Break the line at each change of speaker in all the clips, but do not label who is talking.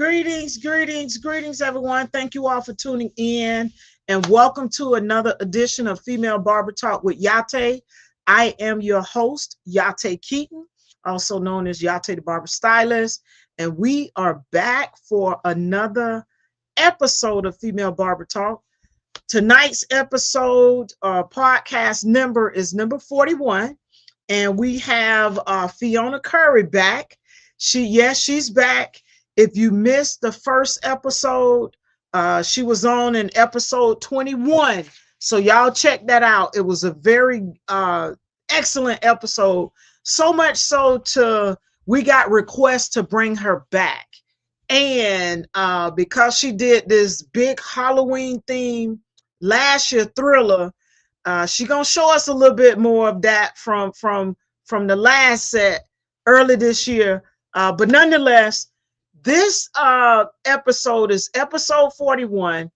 Greetings, everyone. Thank you all for tuning in and welcome to another edition of Female Barber Talk with Yah-Tay. I am your host, Yah-Tay Keaton, also known as Yah-Tay the Barber Stylist, and we are back for another episode of Female Barber Talk. Tonight's episode podcast number is number 41, and we have Fiona Curry back. She's back. If you missed the first episode, she was on in episode 21. So y'all check that out. It was a very excellent episode. So much so we got requests to bring her back. And because she did this big Halloween theme last year, Thriller, she gonna show us a little bit more of that from the last set early this year. But nonetheless, this episode is episode 41.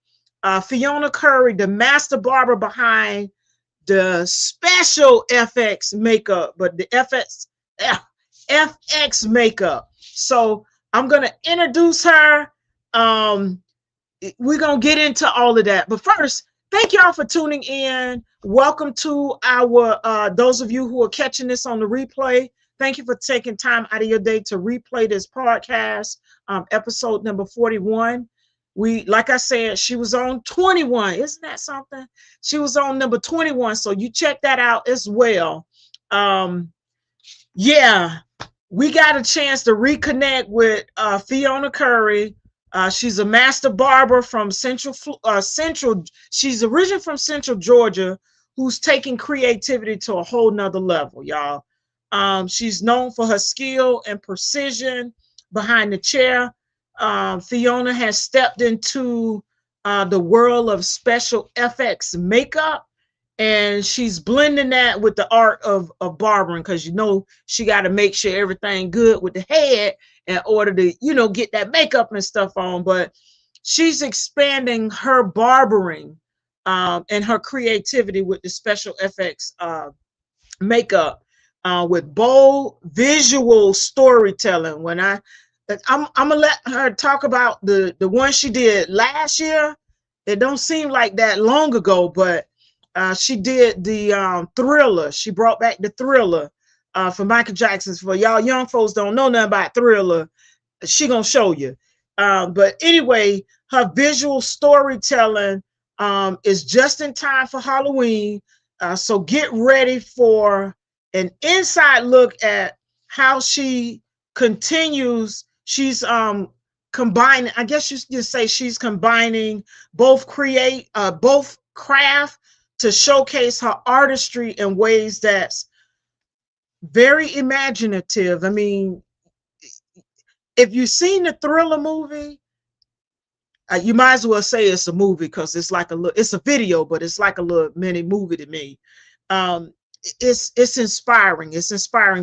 Fiona Curry, the master barber behind the special FX makeup, but the FX makeup. So I'm going to introduce her. We're going to get into all of that. But first, thank y'all for tuning in. Welcome to our those of you who are catching this on the replay. Thank you for taking time out of your day to replay this podcast, episode number 41. Like I said, she was on 21. Isn't that something? She was on number 21. So you check that out as well. Yeah, we got a chance to reconnect with Fiona Curry. She's a master barber from Central. She's originally from Central Georgia, who's taking creativity to a whole nother level, y'all. She's known for her skill and precision behind the chair. Fiona has stepped into the world of special FX makeup, and she's blending that with the art of barbering, because she got to make sure everything good with the head in order to get that makeup and stuff on. But she's expanding her barbering and her creativity with the special FX makeup. With bold visual storytelling. I'm gonna let her talk about the one she did last year. It don't seem like that long ago, but she did the Thriller. She brought back the Thriller for Michael Jackson's. For y'all young folks don't know nothing about Thriller, she gonna show you. But anyway, her visual storytelling is just in time for Halloween. So get ready for an inside look at how she continues. She's combining, I guess you could say she's combining both craft to showcase her artistry in ways that's very imaginative. I mean, if you've seen the Thriller movie, you might as well say it's a movie, because it's a video, but it's like a little mini movie to me. It's inspiring,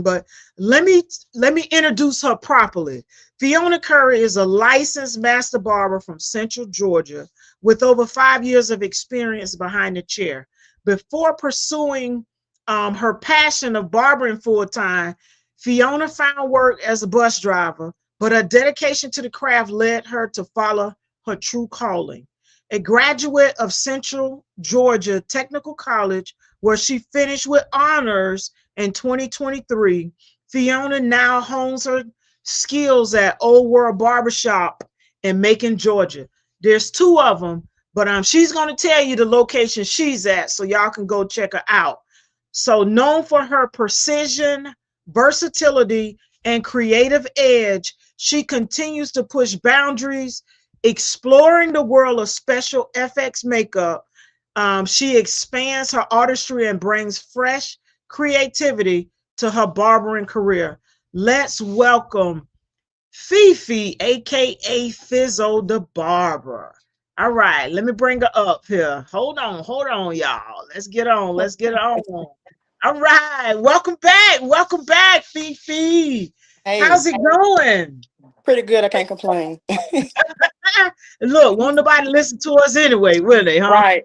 but let me introduce her properly. Fiona Curry is a licensed master barber from Central Georgia with over 5 years of experience behind the chair. Before pursuing her passion of barbering full-time, Fiona found work as a bus driver, but her dedication to the craft led her to follow her true calling. A graduate of Central Georgia Technical College, where she finished with honors in 2023, Fiona now hones her skills at Old World Barbershop in Macon, Georgia. There's two of them, but she's going to tell you the location she's at, so y'all can go check her out. So known for her precision, versatility, and creative edge, she continues to push boundaries, exploring the world of special FX makeup. She expands her artistry and brings fresh creativity to her barbering career. Let's welcome Fifi, aka Fizzo the Barber. All right, let me bring her up here. Hold on, y'all. Let's get on. All right, welcome back, Fifi.
Hey,
How's it going?
pretty good. I can't complain.
Look, won't nobody listen to us anyway, will they? Huh?
Right.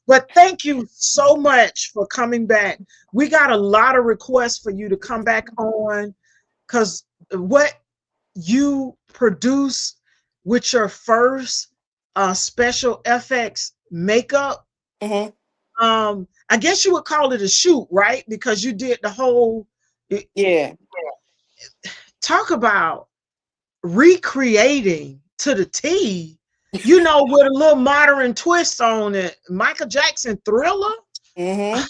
But thank you so much for coming back. We got a lot of requests for you to come back on, because what you produce with your first special FX makeup.
Mm-hmm.
I guess you would call it a shoot, right? Because you did the whole.
Yeah.
Talk about recreating to the T, you know, with a little modern twist on it. Michael Jackson Thriller.
Mm-hmm.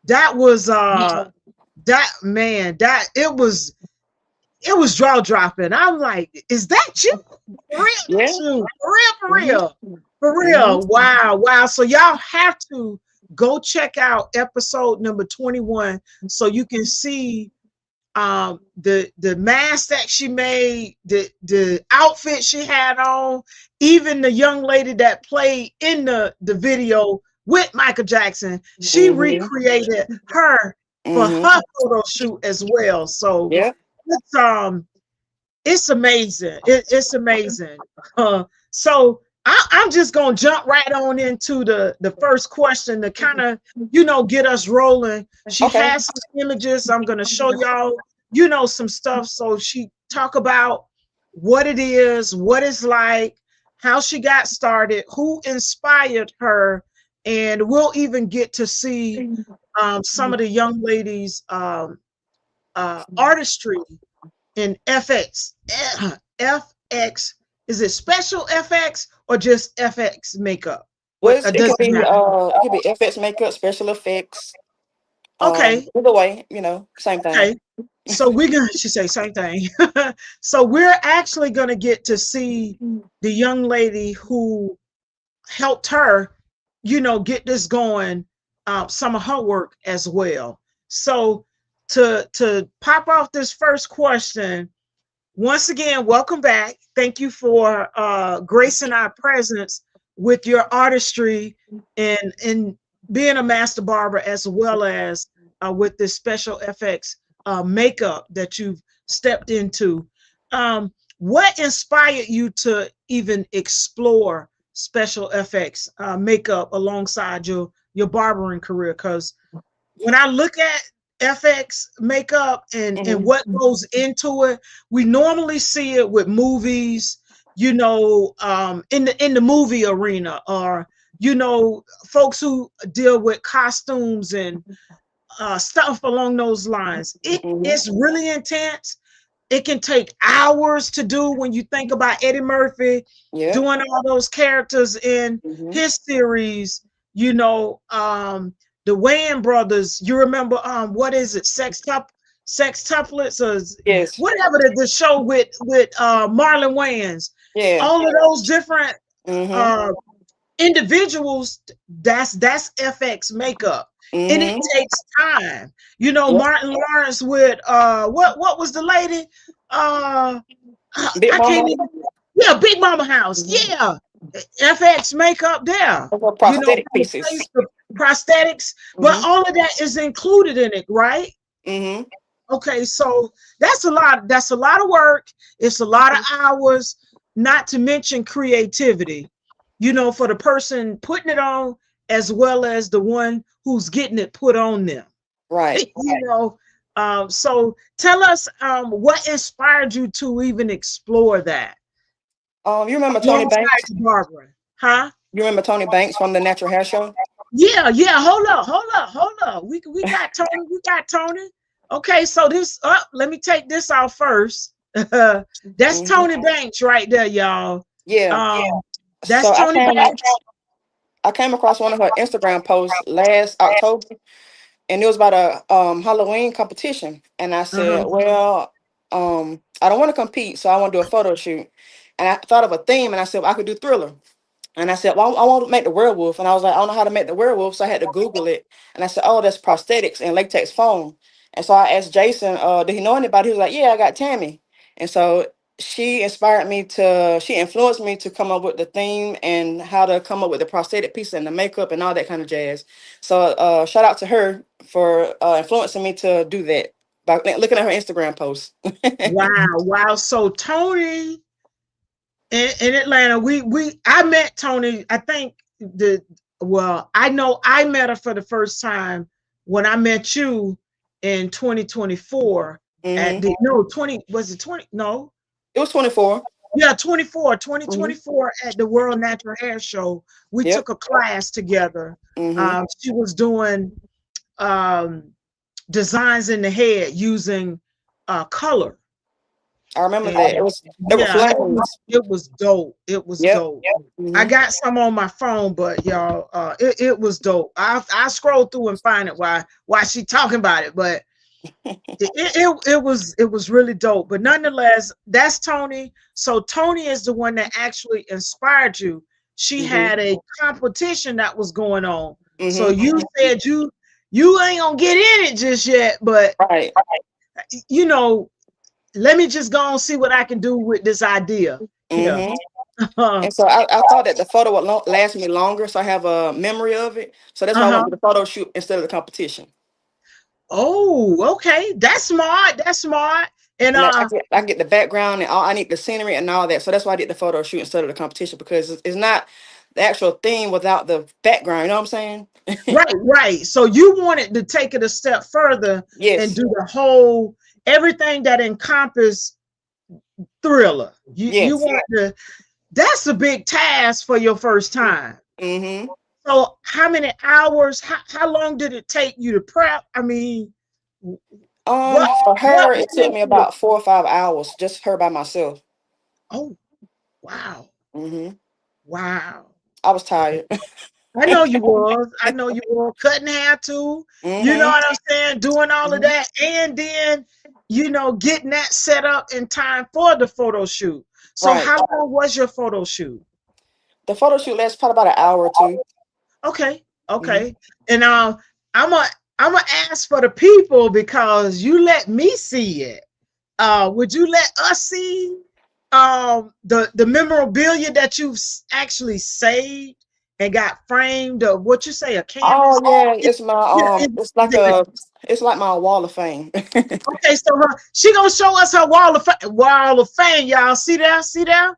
That was that man, that it was jaw dropping. I'm like, is that you? For real,
Yeah.
that's you. For real, for
Mm-hmm.
real. For
Mm-hmm.
real. Wow, wow. So y'all have to go check out episode number 21 so you can see the mask that she made, the outfit she had on, even the young lady that played in the video with Michael Jackson, she
Mm-hmm.
recreated her for
Mm-hmm.
her photo shoot as well. So
Yeah.
it's it's amazing. It's amazing. So I'm just gonna jump right on into the first question to kind of, you know, get us rolling. She
Okay.
has some images. I'm gonna show y'all, you know, some stuff. So she talk about what it is, what it's like, how she got started, who inspired her, and we'll even get to see some of the young ladies' artistry in FX. FX, is it special FX or just FX makeup?
Well,
What
it
does
could
it
be
matter?
FX makeup, special effects.
Okay,
Either way, you know, same thing.
okay. So we're gonna she say same thing. So we're actually gonna get to see the young lady who helped her, you know, get this going, some of her work as well. So to pop off this first question, once again, welcome back. Thank you for gracing our presence with your artistry and being a master barber, as well as with this special FX makeup that you've stepped into. What inspired you to even explore special FX makeup alongside your barbering career? Because when I look at FX makeup and
Mm-hmm.
what goes into it, we normally see it with movies, you know, in the movie arena, or you know, folks who deal with costumes and stuff along those lines.
Mm-hmm.
It's really intense. It can take hours to do when you think about Eddie Murphy
Yeah.
doing all those characters in
Mm-hmm.
his series, you know, the Wayans brothers, you remember what is it, sextuplets or
Yes.
whatever the show with Marlon Wayans.
Yeah.
All of those different
Mm-hmm.
uh individuals, that's FX makeup. And it
Mm-hmm.
takes time. You know,
Yep.
Martin Lawrence with what was the lady? Uh
Big
I can't
Mama.
even, yeah, Big Mama House.
Mm-hmm.
Yeah. FX makeup there. You know,
Prosthetic
for the
pieces.
face, the prosthetics, but
Mm-hmm.
all of that is included in it, right?
Mm-hmm.
Okay, so that's a lot of work. It's a lot of hours, not to mention creativity, you know, for the person putting it on as well as the one who's getting it put on them.
Right.
You know, so tell us what inspired you to even explore that
You remember Tony
alongside
Banks?
the barbering, huh?
You remember Tony Banks from the Natural Hair Show?
Yeah, yeah. Hold up. We got Tony. We got Tony. Okay, so this up. Let me take this out first. That's
Mm-hmm.
Tony Banks right there, y'all.
Yeah.
Um, that's
So
Tony Banks.
I came across one of her Instagram posts last October, and it was about a Halloween competition. And I
Uh-huh.
said, well, I don't want to compete, so I want to do a photo shoot. And I thought of a theme, and I said, well, I could do Thriller. And I said, well, I want to make the werewolf. And I was like, I don't know how to make the werewolf. So I had to Google it. And I said, oh, that's prosthetics and latex foam. And so I asked Jason, did he know anybody? He was like, yeah, I got Tammy. And so she influenced me to come up with the theme and how to come up with the prosthetic piece and the makeup and all that kind of jazz. So shout out to her for influencing me to do that by looking at her Instagram post.
Wow, wow. So Tony in Atlanta, we I met Tony. I think I know I met her for the first time when I met you in 2024 at
Hmm.
the no 20 was it 20 no
It was 24.
Yeah, 24,
Mm-hmm.
2024 at the World Natural Hair Show. We
Yep.
took a class together.
Mm-hmm.
She was doing um, designs in the head using color.
I remember
And
that. It was there were
yeah,
flames.
it was dope. It was
Yep.
dope. I
Mm-hmm.
got some on my phone, but y'all, it was dope. I scroll through and find it why she talking about it, but it was really dope. But nonetheless, that's Tony. So Tony is the one that actually inspired you. She
Mm-hmm.
had a competition that was going on. So
Mm-hmm.
you said you ain't gonna get in it just yet, but
Right.
you know, let me just go and see what I can do with this idea here.
Mm-hmm. And so I thought that the photo would last me longer, so I have a memory of it. So that's why I went
Uh-huh.
to the photo shoot instead of the competition.
Oh, okay. That's smart. That's smart. And
And I get the background and all I need the scenery and all that. So that's why I did the photo shoot instead of the competition because it's not the actual theme without the background. You know what I'm saying?
right, right. So you wanted to take it a step further and
Yes.
do the whole everything that encompass Thriller. You
Yes.
want to that's a big task for your first time.
Mm-hmm.
So how many hours, how long did it take you to prep? I mean, what
For
what
her, it
went
took me
into it?
about 4 or 5 hours, just her by myself.
Oh, wow.
Mm-hmm.
Wow.
I was tired.
I know you was. I know you were cutting hair too. You know
Mm-hmm.
what I'm saying? Doing all of
Hmm.
that. And then, getting that set up in time for the photo shoot. So
Right.
how long was your photo shoot?
The photo shoot lasts probably about an hour or two.
Okay.
Mm-hmm.
Okay. And I'm a I'm gonna ask for the people because you let me see it. Would you let us see the memorabilia that you've actually saved and got framed, or what you say, a
Oh
canvas?
yeah,
It-
it's my
yeah,
it's like my wall of fame.
okay, so she gonna show us her wall of fame, y'all. See that? See that?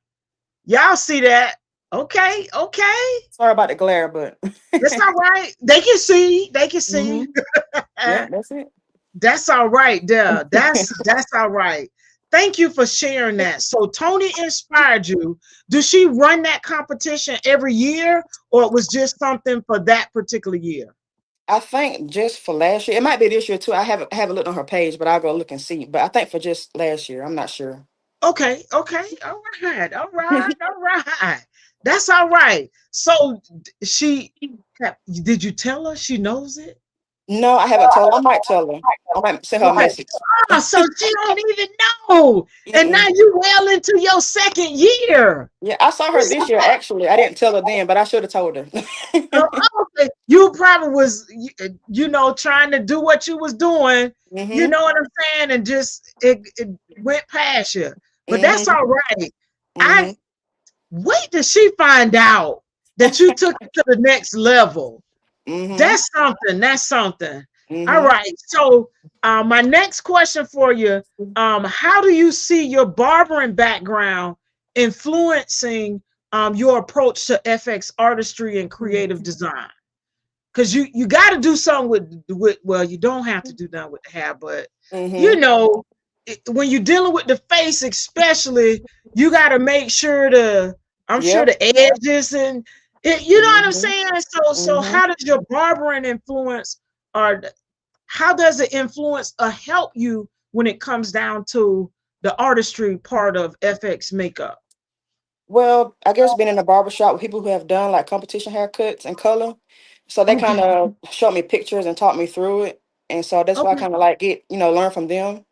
Y'all see that? Okay, okay.
Sorry about the glare, but
It's all right. They can see. They can see.
hmm, yeah, that's it.
That's all right there. That's all right. Thank you for sharing that. So Tony inspired you. Does she run that competition every year, or it was just something for that particular year?
I think just for last year, it might be this year too. I haven't looked on her page, but I'll go look and see. But I think for just last year, I'm not sure.
Okay, okay, all right, all right, all right. That's all right. So she did you tell her she knows it?
No, I haven't told her. I might tell her. I might send her a
Okay.
message.
So she don't even know. And now
Mm-mm.
you well into your second year.
Yeah, I saw her this year. Actually, I didn't tell her then, but I should have told her.
So okay, you probably was trying to do what you was doing, you
Mm-hmm.
know what I'm saying, and just it went past you. But that's
Mm-hmm.
all right. I
Mm-hmm.
wait till she find out that you took it to the next level.
Mm-hmm.
That's something. That's something. All
Mm-hmm.
right. So my next question for you, how do you see your barbering background influencing your approach to FX artistry and creative design? Because you got to do something with well, you don't have to do nothing with the hair, but you
Mm-hmm.
know, when you're dealing with the face, especially, you got to make sure I'm sure
Yep.
the edges and you know what I'm
Mm-hmm.
saying. So
Mm-hmm.
how does your barbering influence, or how does it influence or help you when it comes down to the artistry part of FX makeup?
Well, I guess being in a barber shop with people who have done like competition haircuts and color. So they kind
Okay,
of showed me pictures and taught me through it. And so that's why I
okay,
kind of like learn from them.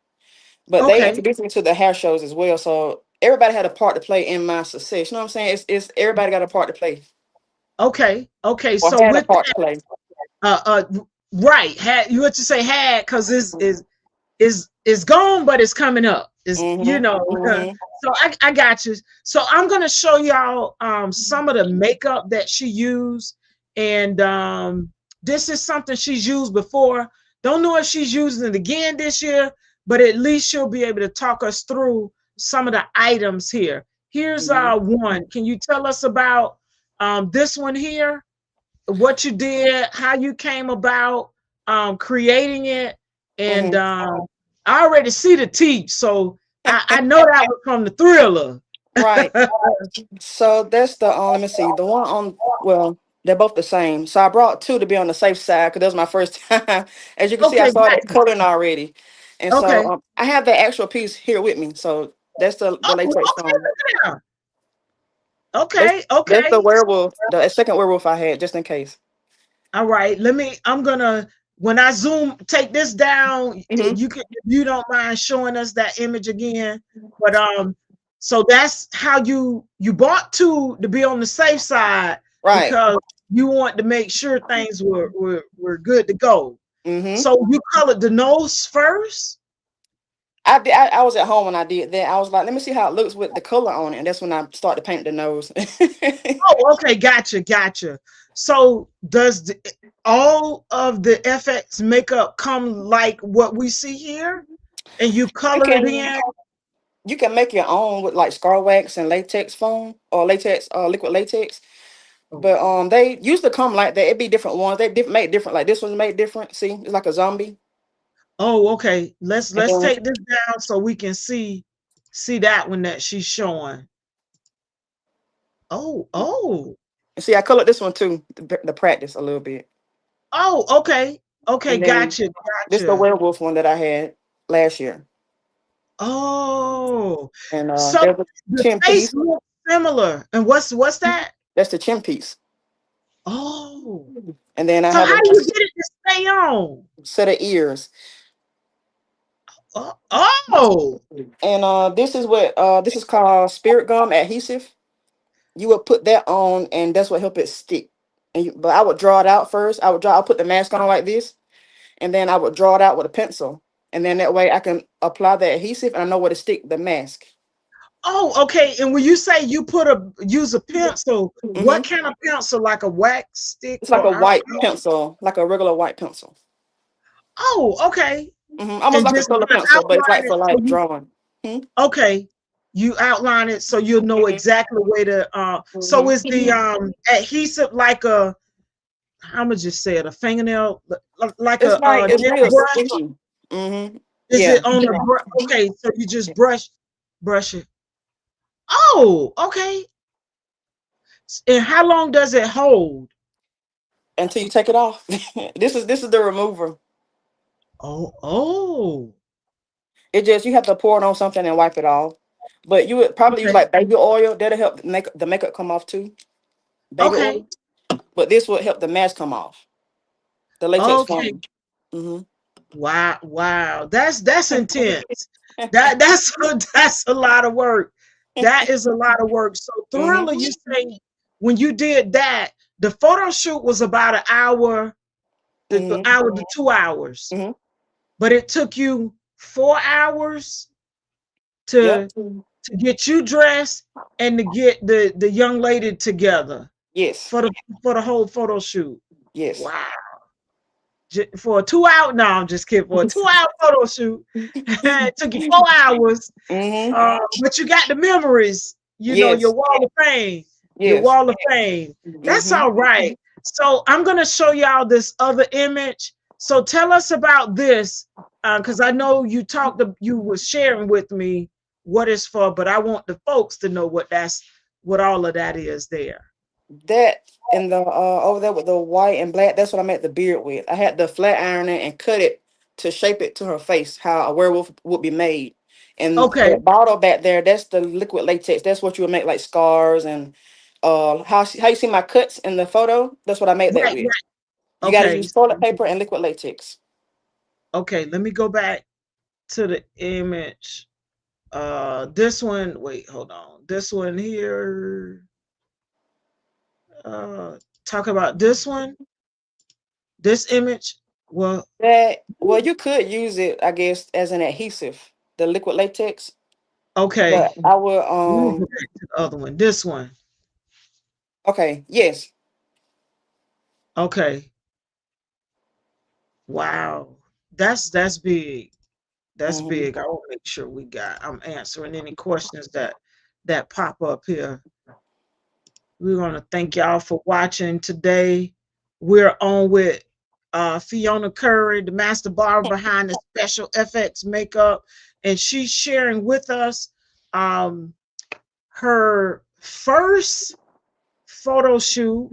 But they
okay,
introduced me to the hair shows as well. So everybody had a part to play in my success. You know what I'm saying? It's everybody got a part to play
okay, okay.
or
So
had a
with
part to play.
uh uh right, had you what you say had because is gone, but it's coming up. Is
Mm-hmm. Mm-hmm.
so I got you. So I'm gonna show y'all some of the makeup that she used, and this is something she's used before. Don't know if she's using it again this year, but at least she'll be able to talk us through some of the items here. Here's
Mm-hmm.
one. Can you tell us about this one here? What you did, how you came about creating it, and
Mm-hmm.
I already see the teeth, so I know that was from the Thriller.
Right. So that's the let me see. The one on well, they're both the same. So I brought two to be on the safe side because that was my first time. As you can see, I
Okay,
started
gotcha.
coloring already. And so
Okay.
I have the actual piece here with me. So that's the
Oh,
latex
okay.
foam.
Look at that.
That's
Okay.
that's the
Okay.
werewolf, the second werewolf I had, just in case.
All right. I'm gonna when I zoom, take this down.
Hmm.
You can, if you don't mind showing us that image again. But so that's how you bought two to be on the safe side
Right.
because you want to make sure things were good to go.
Hmm.
So you colored the nose first.
I did. I was at home when I did that. I was like, let me see how it looks with the color on it, and that's when I started to paint the nose.
Oh, okay, gotcha, gotcha. So does all of the FX makeup come like what we see here, and you
You
color it
can
in?
you can make your own with like scar wax and latex foam or latex liquid latex.
Oh,
But they used to come like that. It'd be different ones. They made different. Like this one's made different. See, it's like a zombie.
oh, okay.
And
Let's
then
take this down so we can see that one that she's showing. Oh, oh,
see, I colored this one too to practice a little bit.
oh. Okay, okay.
And then
Gotcha,
this the
gotcha.
werewolf one that I had last year.
Oh,
And
so
there's a
the
chin
face
piece.
looks similar. And what's that?
That's the chin piece.
Oh,
And then I
so
have
how
a
do you get it to stay on?
set of ears.
Oh,
And this is called spirit gum adhesive. You would put that on, and that's what help it stick. But I would draw it out first. I'll put the mask on like this, and then I would draw it out with a pencil, and then that way I can apply the adhesive, and I know where to stick the mask.
oh, okay. And when you say you use a pencil, what
Hmm.
kind of pencil? Like a wax stick
It's like
or
a white pencil, like a regular white pencil.
oh, okay.
Almost
And
like a
just
color
kind of
pencil, but it's
outline
like
it
for
so
like
you
drawing. Hmm.
okay. You outline it so you'll know
Hmm.
exactly where to so
Hmm.
is the adhesive like a how would you say it, a fingernail like
It's
a
like it's
gel
real
brush?
sticky. Hmm.
Is
Yeah.
it on the okay, so you just brush it. Oh, okay. And how long does it hold?
Until you take it off. This is the remover.
Oh, oh,
It just you have to pour it on something and wipe it off. But you would probably use
okay,
like baby oil. That'll help make the makeup come off too. Baby
okay,
oil. But this would help the mask come off. The latex
okay.
foam. Hmm.
Wow, wow. That's intense. That's that's a lot of work. That is a lot of work. So Thriller,
Hmm.
you say when you did that, the photo shoot was about an hour, the
Hmm.
hour to 2 hours,
Hmm.
but it took you 4 hours
Yep.
to get you dressed and to get the young lady together
Yes.
for the whole photo shoot.
Yes.
Wow. For a 2 hour, no, I'm just kidding. For a 2 hour photo shoot, it took you 4 hours.
Hmm.
But you got the memories, your
Yes.
wall of fame, your
Yes.
wall of fame. That's
Hmm.
all right. So I'm gonna show y'all this other image. So tell us about this, because I know you were sharing with me what it's for, but I want the folks to know what all of that is there.
That and the over there with the white and black, that's what I made the beard with. I had the flat iron it and cut it to shape it to her face, how a werewolf would be made. And
Okay,
that bottle back there, that's the liquid latex. That's what you would make like scars and how you see my cuts in the photo. That's what I made that
right,
with.
right.
You got to
Okay,
use toilet paper and liquid latex.
okay. Let me go back to the image. This one. Wait, hold on. This one here. Uh, talk about this one. This image. Well,
Well, you could use it, I guess, as an adhesive, the liquid latex.
okay.
But I would
Let me go back to the other one. This one.
okay, yes.
Okay. Wow. That's big. That's
Hmm.
big. I want to make sure I'm answering any questions that pop up here. We're gonna thank y'all for watching today. We're on with Fiona Curry, the master barber behind the special FX makeup, and she's sharing with us um, her first photo shoot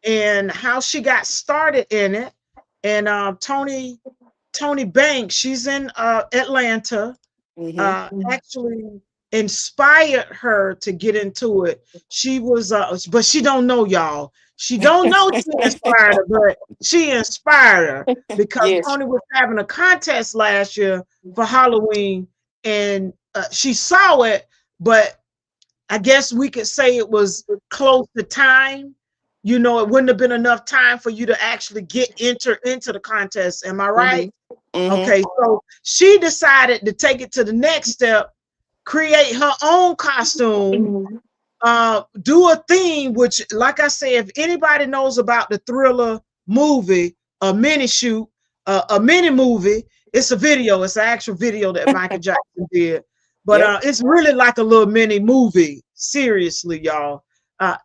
and how she got started in it. And Tony Banks, she's in Atlanta, actually inspired her to get into it. She was, but she don't know, y'all. She don't know she inspired her, but she inspired her because
Yes.
Tony was having a contest last year for Halloween, and she saw it, but I guess we could say it was close to time. You know, it wouldn't have been enough time for you to actually enter into the contest. Am I right? Okay, so she decided to take it to the next step, create her own costume, do a theme, which, like I say, if anybody knows about the Thriller movie, a mini shoot, a mini movie, it's a video, it's an actual video that Michael Jackson did. But
Yep.
it's really like a little mini movie. Seriously, y'all.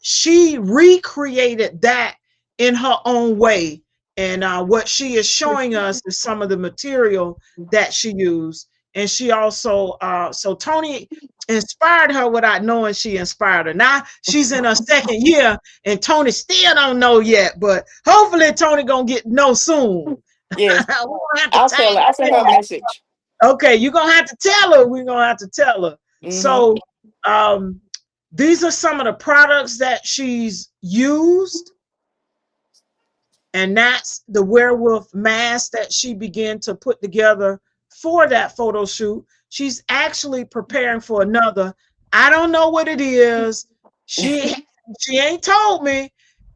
She recreated that in her own way. And what she is showing us is some of the material that she used. And she also, so Tony inspired her without knowing she inspired her. Now she's in her second year, and Tony still don't know yet, but hopefully Tony gonna get know soon.
Yes.
We're gonna have to
I'll tell her. I'll send her a message.
okay, you're gonna have to tell her. We're gonna have to tell her.
Mm-hmm.
So these are some of the products that she's used, and that's the werewolf mask that she began to put together for that photo shoot. She's actually preparing for another. I don't know what it is. She she ain't told me,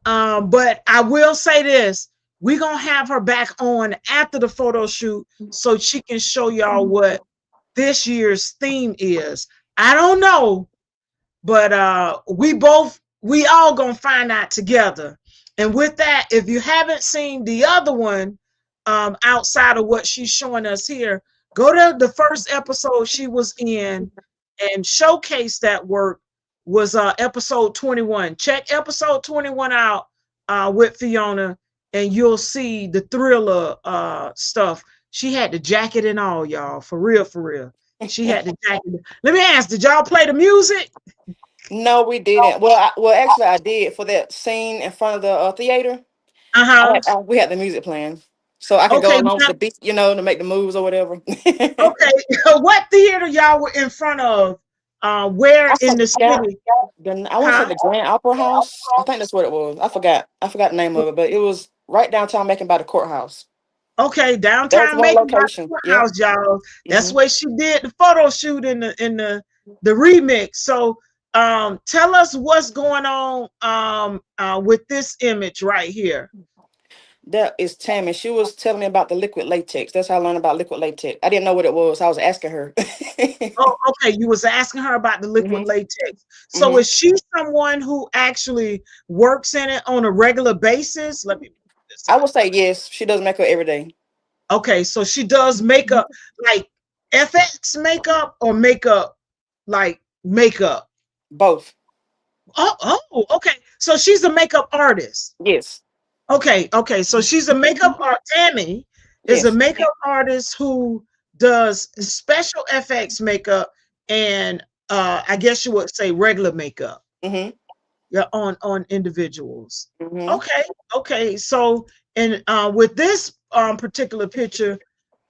but I will say this: we're gonna have her back on after the photo shoot so she can show y'all what this year's theme is. I don't know, but we all gonna find out together. And with that, if you haven't seen the other one, outside of what she's showing us here, go to the first episode she was in and showcase that work. Was episode 21. Check episode 21 out with Fiona, and you'll see the Thriller stuff. She had the jacket and all, y'all, for real, for real. She had the jacket. Let me ask, did y'all play the music?
No, we didn't. Well, actually, I did for that scene in front of the theater.
Uh-huh.
We had the music playing, so I could go
Okay,
along to
now,
the beat, to make the moves or whatever.
okay. What theater y'all were in front of? Where
I
in the
forgot.
city?
I want to say
Huh?
the Grand Opera House. I think that's what it was. I forgot. I forgot the name of it, but it was right downtown, making by the courthouse.
Okay,
That was
downtown
one
Macon by
location.
the
Yep.
courthouse, y'all. That's
Hmm.
where she did the photo shoot in the remix. So tell us what's going on with this image right here.
That is Tammy. She was telling me about the liquid latex. That's how I learned about liquid latex. I didn't know what it was. I was asking her.
Oh, okay. You was asking her about the liquid
Hmm.
latex. So
Hmm.
is she someone who actually works in it on a regular basis? Let me put this
I
out
would
there.
say yes. She does makeup every day.
Okay, so she does makeup like FX makeup or makeup like makeup.
Both.
Okay. So she's a makeup artist.
Yes.
Okay, okay. So she's a makeup art. Tammy is a
Yes.
makeup artist who does special FX makeup and I guess you would say regular makeup.
Hmm.
Yeah, on individuals.
Hmm.
Okay, okay. So and with this particular picture,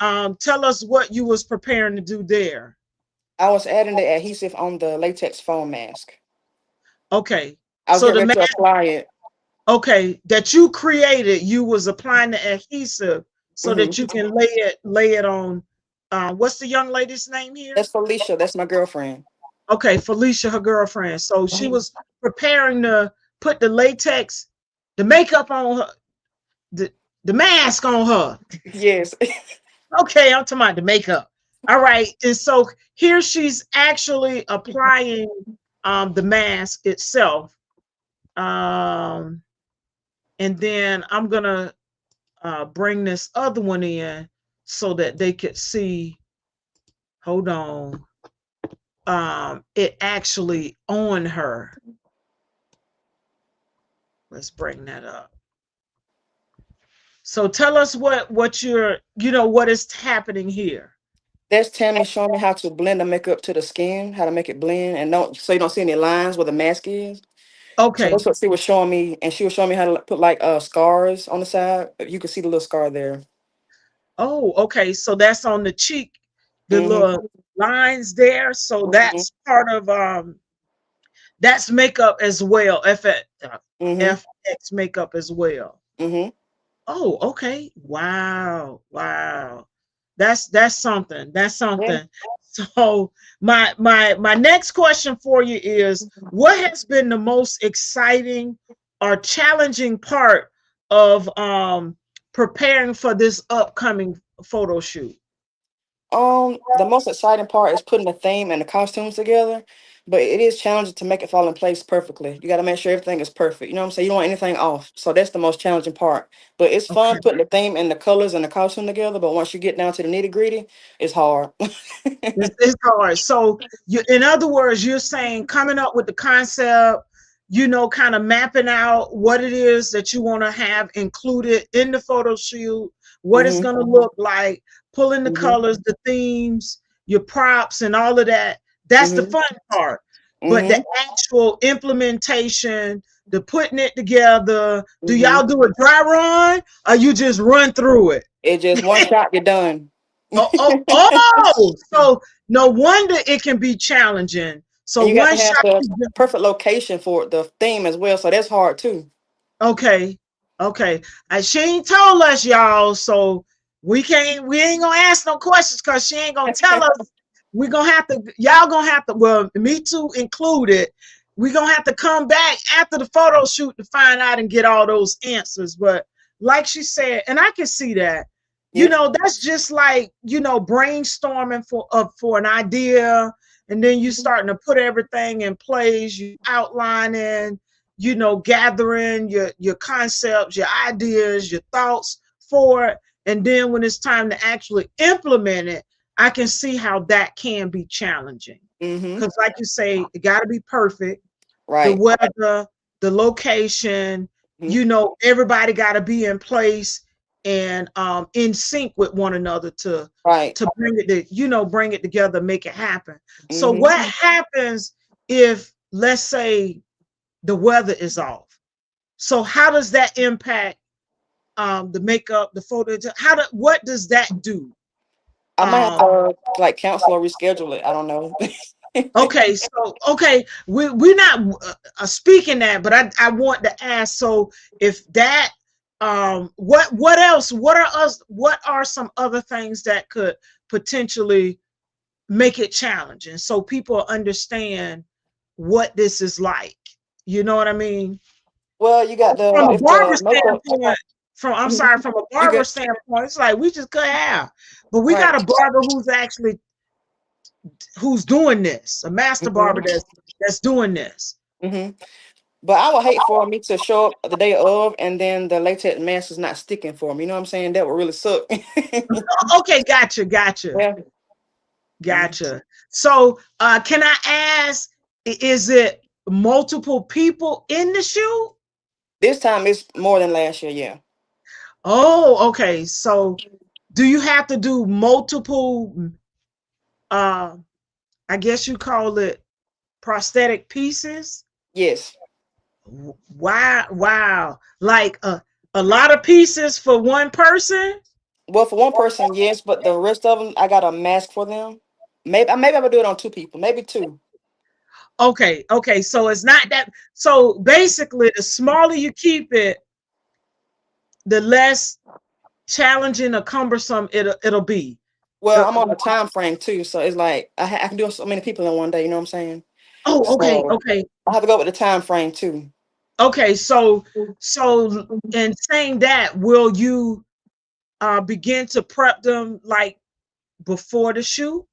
tell us what you was preparing to do there.
I was adding the adhesive on the latex foam mask.
Okay.
I was
So
getting
the
ready to apply it.
okay that you created, you was applying the adhesive so
Hmm.
that you can lay it on. What's the young lady's name here?
That's Felicia. That's my girlfriend.
Okay, Felicia, her girlfriend. So she
Mhm.
was preparing to put the latex, the makeup on her, the the mask on her.
Yes.
Okay, I'm talking about the makeup. All right, and so here she's actually applying the mask itself. Um, and then I'm gonna bring this other one in so that they could see. Hold on. It actually on her. Let's bring that up. So tell us what you're, what is happening here.
That's Tammy showing me how to blend the makeup to the skin, how to make it blend, and don't so you don't see any lines where the mask is. So
Okay.
that's what she was showing me, and she was showing me how to put like scars on the side. You can see the little scar there.
Oh, okay. So that's on the cheek, the
Mm-hmm.
little lines there. So
Mm-hmm.
that's part of that's makeup as well.
Mm-hmm.
FX makeup as well.
Mm-hmm.
Oh, okay. Wow. Wow. That's something. That's
Yeah.
something. So my next question for you is, what has been the most exciting or challenging part of preparing for this upcoming photo shoot?
The most exciting part is putting the theme and the costumes together, but it is challenging to make it fall in place perfectly. You got to make sure everything is perfect. You know what I'm saying? You don't want anything off. So that's the most challenging part. But it's fun
Okay.
putting the theme and the colors and the costume together. But once you get down to the nitty gritty, it's hard.
It's hard. So in other words, you're saying coming up with the concept, kind of mapping out what it is that you want to have included in the photo shoot, what it's
Hmm.
going to look like, pulling the
Hmm.
colors, the themes, your props, and all of that. That's the
Hmm.
fun part. But the
Hmm.
actual implementation, the putting it together, do
Hmm.
y'all do a dry run or you just run through it?
It just one shot, you're done.
Oh, oh, oh! So no wonder it can be challenging. So
And you got to
one
have
shot.
the perfect location for the theme as well. So that's hard too.
Okay, okay. She ain't told us, y'all. So we ain't gonna ask no questions because she ain't gonna tell us. We gonna have to. Y'all gonna have to. Well, me too included. We gonna have to come back after the photo shoot to find out and get all those answers. But like she said, and I can see that.
Yeah.
That's just like brainstorming for an idea, and then you starting to put everything in place. You outlining, gathering your concepts, your ideas, your thoughts for it. And then when it's time to actually implement it, I can see how that can be challenging.
Hmm.
Because, like you say, it got to be perfect. The
Right.
weather, the location,
Hmm.
everybody got to be in place and in sync with one another
Right.
to bring it together, make it happen. So,
Hmm.
what happens if, let's say, the weather is off? So how does that impact the makeup, the photo? What does that do?
I might have
Um,
to like cancel or reschedule it. I don't know.
okay, so we're not speaking that, but I want to ask. So if that, what else? What are some other things that could potentially make it challenging so people understand what this is like? You know what I mean?
Well, you got
From
the
a
if
barber
the makeup.
standpoint, I'm
Mhm.
sorry, from a
You
barber
good.
standpoint, it's like we just cut hair. But we got
Right.
a barber who's doing this, a master barber
Hmm.
that's doing this.
Hmm. But I would hate for me to show up the day of and then the latex mask is not sticking for me. You know what I'm saying? That would really suck.
Okay, gotcha, gotcha,
Yeah. Mhm.
gotcha. So can I ask, is it multiple people in the shoot?
This time it's more than last year. Yeah.
Oh, okay. So do you have to do multiple uh I guess you call it prosthetic pieces?
Yes.
Wow, wow. Like a lot of pieces for one person?
Well, for one person, yes, but the rest of them, I got a mask for them. Maybe I would do it on two people, maybe two.
Okay, okay. So it's not that, so basically the smaller you keep it, the less challenging or cumbersome it'll be.
Well,
The,
I'm on a time frame too, so it's like I can do so many people in one day. You know what I'm saying?
oh, okay,
So
okay.
I have to go with the time frame too.
Okay, so in saying that, will you begin to prep them like before the shoot?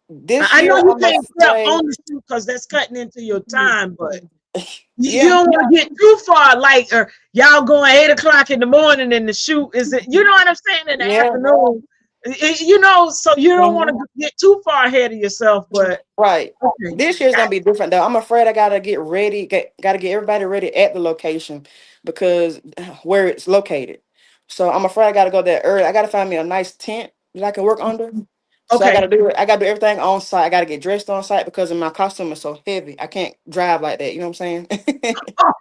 This
I know
year,
you
I'm gonna
can't prep
say,
on the shoot because that's cutting into your time, but you
yeah,
don't want to get too far, like, or y'all going 8 o'clock in the morning and the shoot is it, what I'm saying, in the
yeah,
afternoon. So you don't want
mhm,
to get too far ahead of yourself, but
right.
okay.
This year's gonna be different though. I'm afraid I gotta get ready, gotta get everybody ready at the location because where it's located. So I'm afraid I gotta go there early. I gotta find me a nice tent that I can work under. So I
Okay.
gotta do it. I gotta do everything on site. I gotta get dressed on site because my costume is so heavy. I can't drive like that. You know what I'm saying?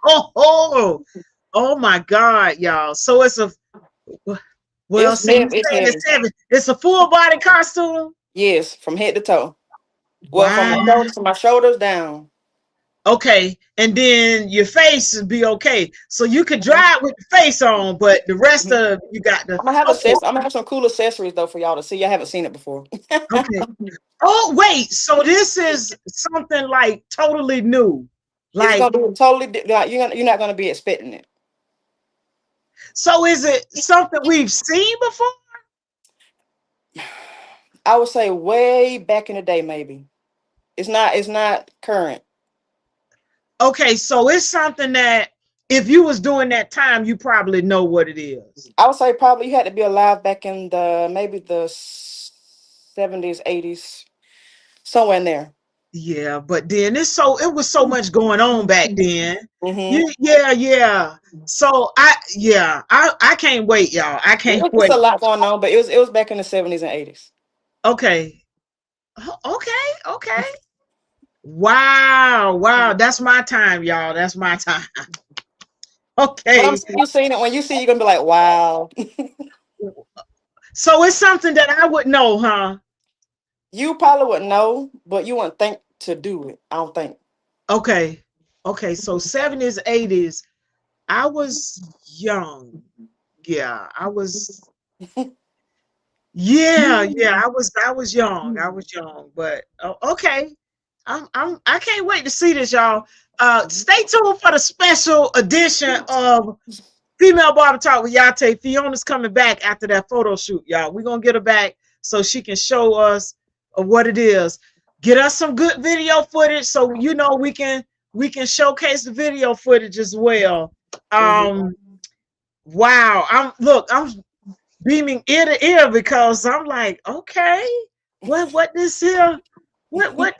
Oh, oh, oh my God, y'all. So it's a well,
It's
see, you
heavy. It's
saying
heavy.
it's heavy. It's a full body costume.
Yes, from head to toe. Well, from
Wow.
my shoulders down.
Okay. And then your face would be okay. So you could
Mhm.
drive with the face on, but the rest
Mhm.
of you got the okay.
I'm gonna have some cool accessories though for y'all to see. I haven't seen it before.
Okay. Oh, wait. So this is something like totally new.
It's
Like,
gonna be totally like you're not gonna be expecting it.
so is it something we've seen before?
I would say way back in the day, maybe. It's not current.
Okay, so it's something that if you was doing that time, you probably know what it is.
I would say probably you had to be alive back in the maybe the 70s, 80s, somewhere in there.
Yeah, but then it was so much going on back then.
Mm-hmm.
Yeah, yeah. So I can't wait, y'all. I can't
It's a
wait.
lot going on, but it was back in the 70s and 80s.
Okay. Okay, okay. Wow, wow. That's my time, y'all. That's my time.
But I'm
Okay.
saying you seen it when you see it, you're gonna be like, wow.
So it's something that I would know, huh?
You probably would know, but you wouldn't think to do it. I don't think.
Okay. Okay, so 70s, 80s. I was young. Yeah, I was yeah, I was young. I was young, but okay. I can't wait to see this, y'all. Stay tuned for the special edition of Female Barber Talk with Yah-Tay. Fiona's coming back after that photo shoot, y'all. We're gonna get her back so she can show us what it is. Get us some good video footage so we can showcase the video footage as well.
Hmm.
Um wow. I'm beaming ear to ear because I'm like, okay, what this here? What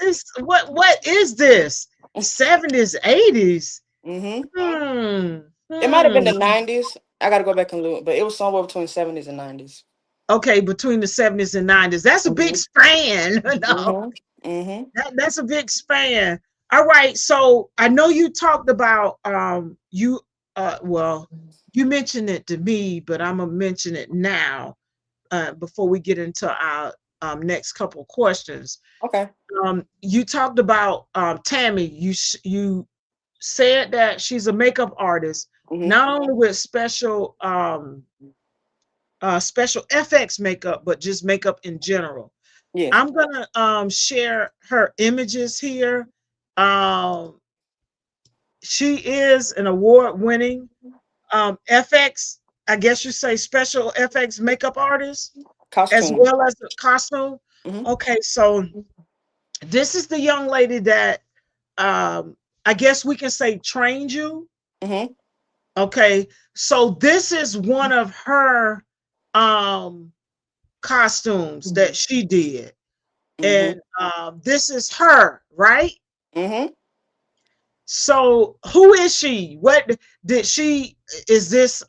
is this? 70s, 80s.
Hmm.
Hmm.
It might have been
Hmm.
the 90s. I gotta go back and look, but it was somewhere between 70s and 90s.
Okay, between the 70s and 90s. That's a big
Hmm.
span. No,
Hmm. Hmm.
that's a big span. All right. So I know you talked about you well, you mentioned it to me, but I'm gonna mention it now before we get into our next couple of questions.
Okay.
You talked about Tammy. You said that she's a makeup artist,
Hmm.
not only with special FX makeup, but just makeup in general.
Yes.
I'm gonna share her images here. Um, she is an award-winning FX, I guess you say special FX makeup artist, as
Costume.
well as a costume.
Hmm.
Okay, so this is the young lady that I guess we can say trained you.
Hmm.
Okay, so this is one of her um costumes that she did.
Hmm.
And this is her, right?
Hmm.
So who is she? What did she is this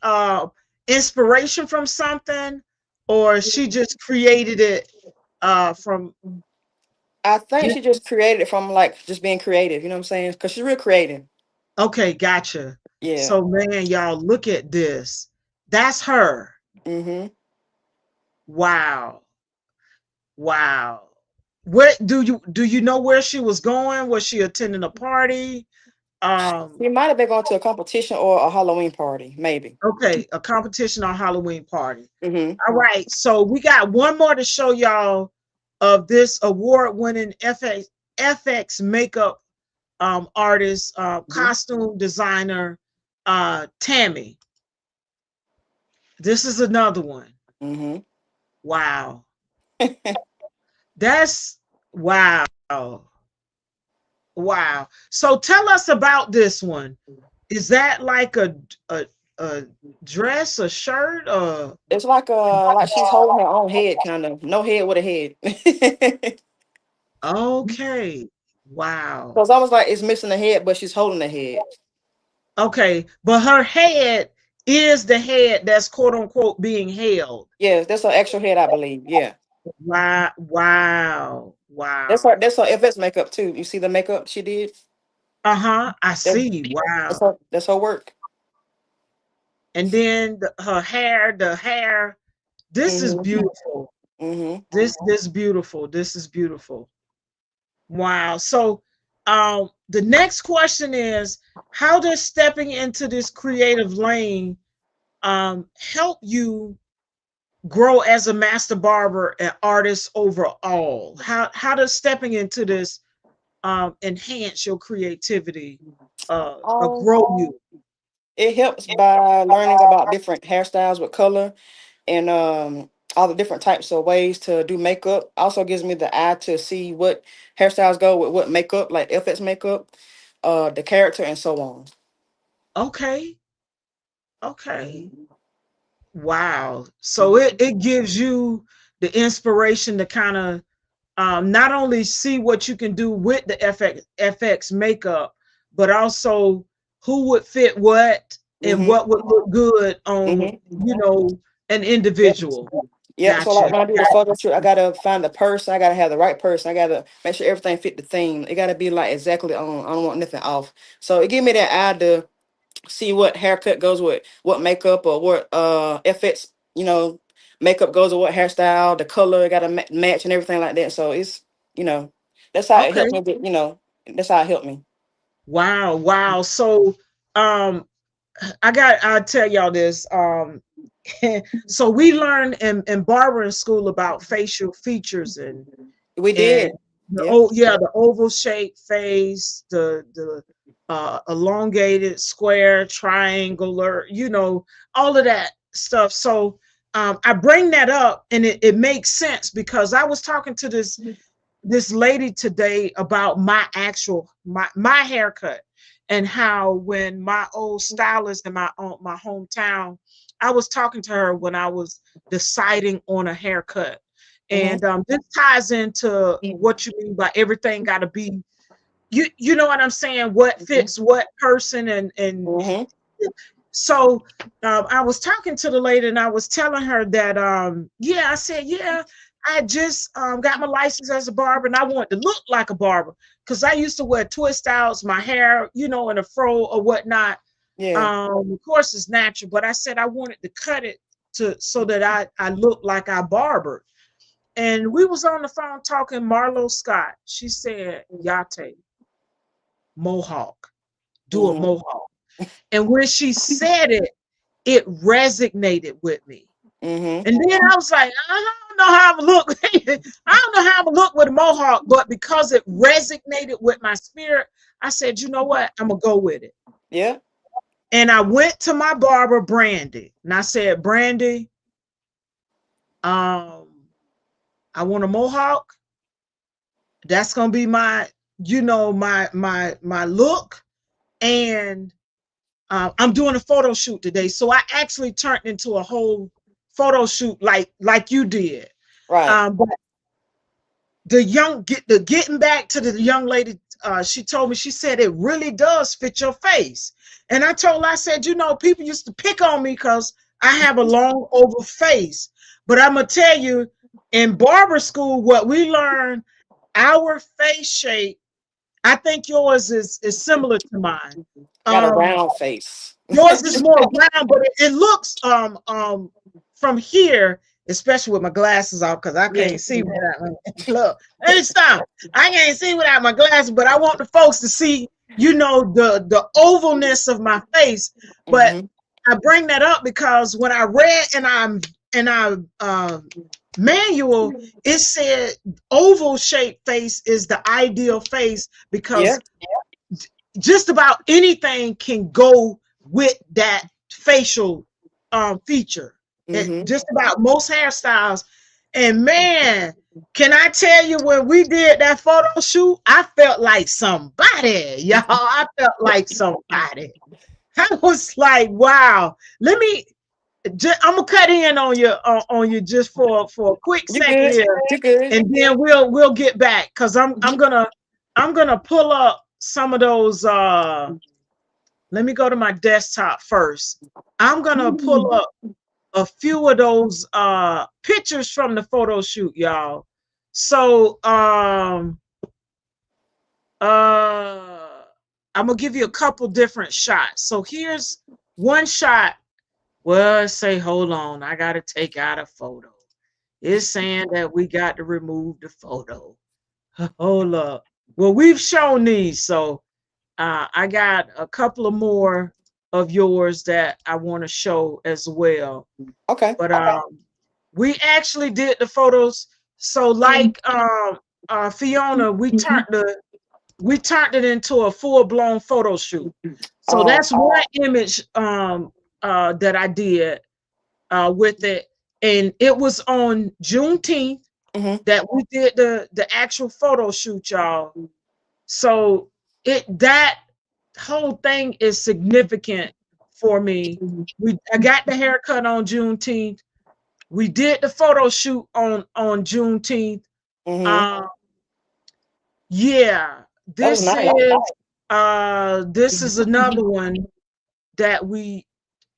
inspiration from something, or she just created it from
I think
just
she just created it from like just being creative. You know what I'm saying? Because she's real creative.
okay, gotcha.
Yeah.
So man, y'all look at this. That's her.
Hmm.
Wow. Wow. What do you know where she was going? Was she attending a party? Um,
She might have been going to a competition or a Halloween party, maybe.
okay, a competition or Halloween party.
Hmm.
All right, so we got one more to show y'all of this award-winning FX makeup artist, costume designer, Tammy. This is another one.
Hmm.
Wow, that's wow, wow. So tell us about this one. Is that like a, a dress, a shirt, or
It's like she's holding her own head, kind of. No head with a head.
okay? Wow.
So it's almost like it's missing a head, but she's holding a head.
Okay, but her head is the head that's quote unquote being held.
Yes, that's her actual head, I believe. Yeah.
Wow, wow,
That's
wow.
her FX makeup too. You see the makeup she did?
Uh-huh. I
That,
see. Wow.
that's her work.
And then the hair. This is
Mm-hmm.
beautiful.
Mm-hmm.
This beautiful. This is beautiful. Wow. So the next question is, how does stepping into this creative lane help you grow as a master barber and artist overall? How does stepping into this enhance your creativity, or
Um,
grow you?
it helps by learning about different hairstyles with color and all the different types of ways to do makeup. Also gives me the eye to see what hairstyles go with what makeup, like FX makeup, the character, and so on.
Okay, okay. Wow. So it gives you the inspiration to kind of not only see what you can do with the FX makeup, but also who would fit what and
Mm-hmm.
what would look good on,
Mm-hmm.
an
Yep.
individual.
Yep. So
Gotcha.
like when I do the photo shoot, I gotta find the person. I gotta have the right person. I gotta make sure everything fit the theme. It gotta be like exactly on. I don't want nothing off. So it gave me that eye to see what haircut goes with what makeup or what FX, makeup goes with what hairstyle, the color got to match and everything like that. So it's, you know, that's how it
Okay.
helped me. That's how it helped me.
Wow. Wow. So um I'll tell y'all this. So we learned in barbering school about facial features
We
and
did. Yep.
the oval shaped face, the elongated, square, triangular, all of that stuff. So I bring that up, and it makes sense because I was talking to this lady today about my haircut, and how when my old stylist in my hometown, I was talking to her when I was deciding on a haircut.
Mm-hmm.
And this ties into what you mean by everything got to be, you know what I'm saying, what fits what person. And
Mm-hmm.
so I was talking to the lady, and I was telling her that I said, I just got my license as a barber, and I want to look like a barber because I used to wear twist outs, my hair, in a fro or whatnot.
Yeah.
Of course it's natural, but I said I wanted to cut it to so that I look like I barbered. And we was on the phone talking. Marlo Scott, she said, Yah-Tay, mohawk, do a
Mm-hmm.
mohawk. And when she said it, it resonated with me.
Mm-hmm.
And then I was like, I don't know how I'm gonna look. I don't know how I'm gonna look with a mohawk, but because it resonated with my spirit, I said, you know what? I'm gonna go with it.
Yeah.
And I went to my barber, Brandy, and I said, Brandy, um, I want a mohawk. That's gonna be my look. And I'm doing a photo shoot today, so I actually turned into a whole photo shoot like you did.
Right.
But getting back to the young lady, she told me, she said it really does fit your face. And I told her, I said, people used to pick on me because I have a long oval face. But I'm gonna tell you, in barber school, what we learn, our face shape, I think yours is similar to mine.
I got a
Um,
round face.
Yours is more round, but it looks from here, especially with my glasses off, because I
Yeah.
can't see without look. Hey, stop! I can't see without my glasses, but I want the folks to see, the ovalness of my face. But
Mm-hmm.
I bring that up because when I read in our manual, it said oval shaped face is the ideal face
Yeah.
because just about anything can go with that facial feature.
Mm-hmm.
Just about most hairstyles. And man, can I tell you, when we did that photo shoot, I felt like somebody, y'all. I felt like somebody. I was like, wow. I'm gonna cut in on you just for a quick
You
second
good?
here,
You good?
and then we'll get back, because I'm gonna pull up some of those let me go to my desktop first. I'm gonna pull up a few of those pictures from the photo shoot, y'all. So uh I'm gonna give you a couple different shots. So here's one shot. Well, say, hold on, I gotta take out a photo. It's saying that we got to remove the photo. Hold up. Well, we've shown these, so I got a couple of more of yours that I want to show as well.
Okay.
But we actually did the photos. So like Fiona, we turned it into a full-blown photo shoot. So
Um.
that's one image that I did with it. And it was on Juneteenth
Mhm.
that we did the actual photo shoot, y'all. So that whole thing is significant for me. I got the haircut on Juneteenth. We did the photo shoot on Juneteenth.
Mhm.
Um, yeah,
That was nice.
this is another one that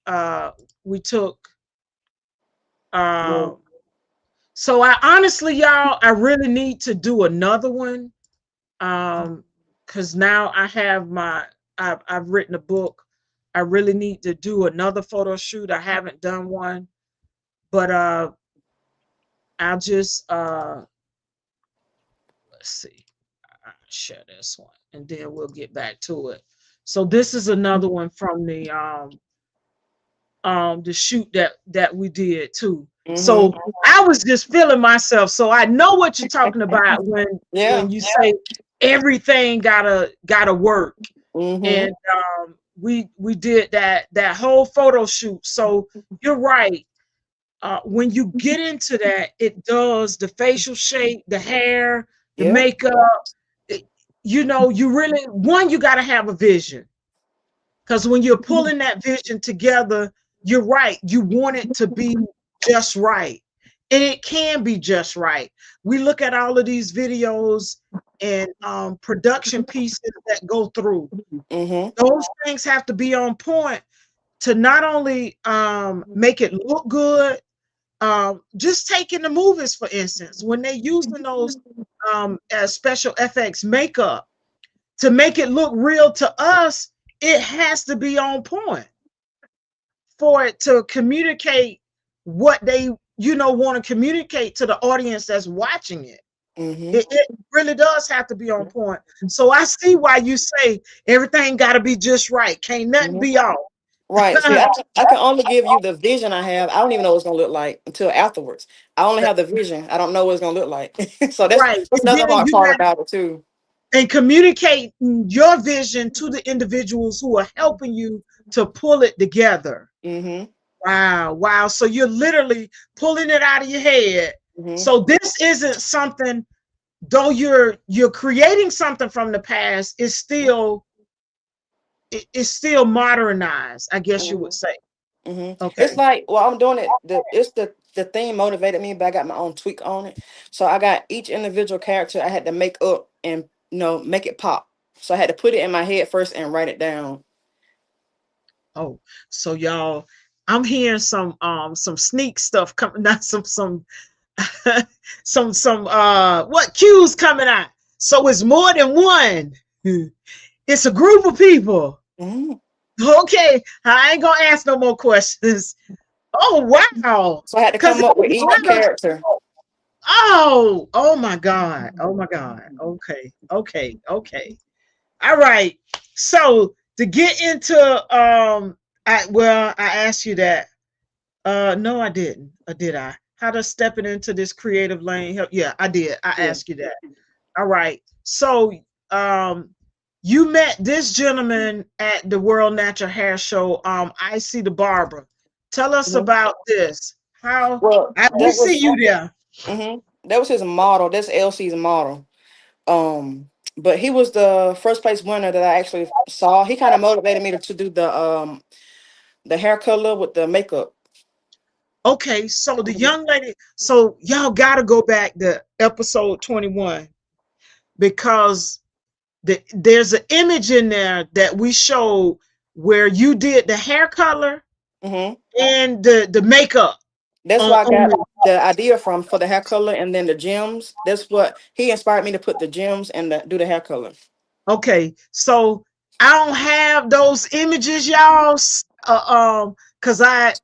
uh we took.
Mhm.
Um, so I honestly, y'all, I really need to do another one. Because now I've written a book. I really need to do another photo shoot. I haven't done one, but I'll just let's see. I'll share this one and then we'll get back to it. So this is another one from the shoot that we did too.
Mhm.
So I was just feeling myself. So I know what you're talking about
Yeah.
when you say everything gotta work.
Mhm.
And we did that whole photo shoot. So you're right. When you get into that, it does the facial shape, the hair, the
Yeah.
makeup. it- you really you got to have a vision because when you're pulling that vision together, you're right. You want it to be just right, and it can be just right. We look at all of these videos and production pieces that go through.
Mhm.
Those things have to be on point to not only make it look good, just taking the movies, for instance, when they using those as special FX makeup to make it look real to us, it has to be on point for it to communicate what they want to communicate to the audience that's watching it.
Mhm.
It really does have to be on point. So I see why you say everything got to be just right. Can't nothing
Mhm.
be off.
Right. See, I can only give you the vision I have. I don't even know what it's gonna look like until afterwards. I only have the vision. I don't know what it's gonna look like. So that's
Right.
that's
And
another
then
hard
you
part
got
about it too.
and communicate your vision to the individuals who are helping you to pull it together.
Mhm.
Wow, wow. So you're literally pulling it out of your head.
Mhm.
So this isn't something, though you're creating something from the past, it's still modernized, I guess you would
Mhm.
say.
Mhm. It's
Okay.
like, well, I'm doing it. The theme motivated me, but I got my own tweak on it. So I got each individual character I had to make up and make it pop. So I had to put it in my head first and write it down.
Oh, so y'all, I'm hearing some sneak stuff coming, not some what cues coming out. So it's more than one. It's a group of people.
Mhm.
Okay, I ain't gonna ask no more questions. Oh wow,
So I had to
because
come up with each character.
oh my god, oh my god. Okay, okay, okay. All right. So to get into I asked you that. No, I didn't. Or did I? How to stepping into this creative lane help? Yeah, I did. I
Yeah.
asked you that. All right. So um you met this gentleman at the World Natural Hair Show. I see the barber. Tell us
Mhm.
about this. How
Well,
we see you there.
that was his model. That's LC's model. But he was the first place winner that I actually saw. He kind of motivated me to do the hair color with the makeup.
Okay, so the young lady, so y'all gotta go back to episode 21 because there's an image in there that we showed where you did the hair color
Mm-hmm.
and the makeup
That's where I
on
got
this.
the idea from for the hair color and then the gems. That's what he inspired me to put the gems and do the hair color.
Okay, so I don't have those images, y'all, because I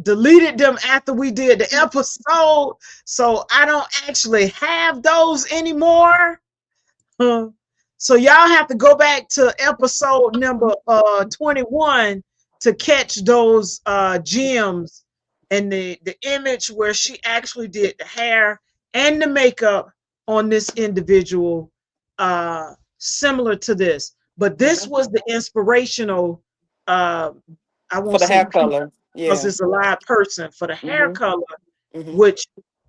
deleted them after we did the episode, so I don't actually have those anymore. Uh, so y'all have to go back to episode number 21 to catch those gems and the image where she actually did the hair and the makeup on this individual, similar to this. But this
Hmm.
was the inspirational, uh, I
For
won't
the
say
hair
piece
color.
because
Yeah.
it's a live person for the hair
Hmm.
color,
Hmm.
which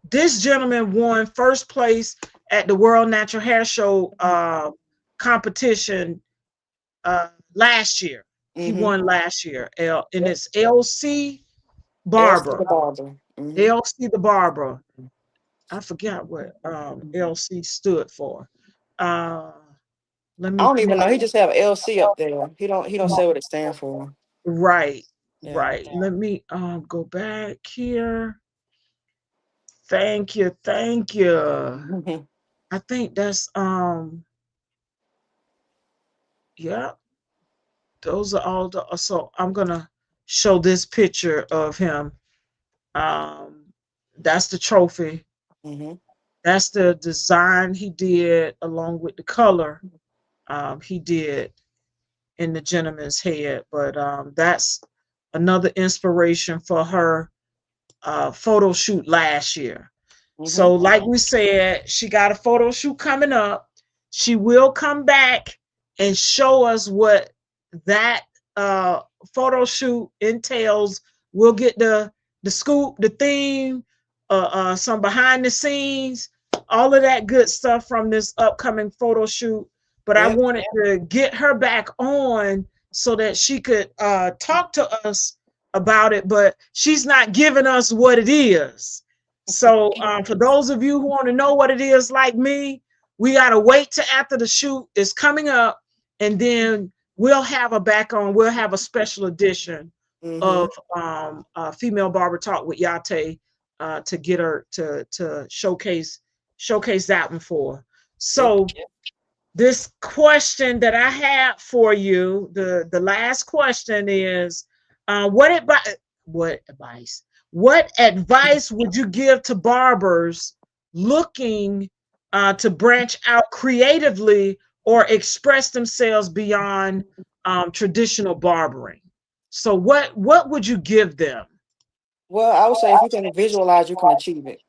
this gentleman won first place at the World Natural Hair Show competition last year. He
Hmm.
won last year. And
Yep.
it's LC
LC the
Barber.
barber. Hmm.
LC the Barber. I forgot what LC stood for. Uh, let
I
me
don't even
pull
know. He just have LC up there. He don't say what it stands for.
right,
Yeah.
right. Let me go back here. Thank you, thank you.
Hmm.
I think that's yeah, those are all the so I'm gonna show this picture of him. Um that's the trophy.
Hmm.
That's the design he did along with the color he did in the gentleman's head. But that's another inspiration for her photo shoot last year.
Hmm.
So, like we said, she got a photo shoot coming up. She will come back and show us what that uh, photo shoot entails. We'll get the scoop, the theme, some behind the scenes, all of that good stuff from this upcoming photo shoot. But I
Yep.
wanted to get her back on so that she could talk to us about it. But she's not giving us what it is. So for those of you who want to know what it is like me, we got to wait till after the shoot is coming up, and then we'll have a back on. We'll have a special edition
Hmm.
of Female Barber Talk with Yah-Tay to get her to showcase that one for.
Yep.
So this question that I have for you, the last question is, what advice? What advice would you give to barbers looking to branch out creatively or express themselves beyond traditional barbering? So, what would you give them?
Well, I would say if you can visualize, you can achieve it.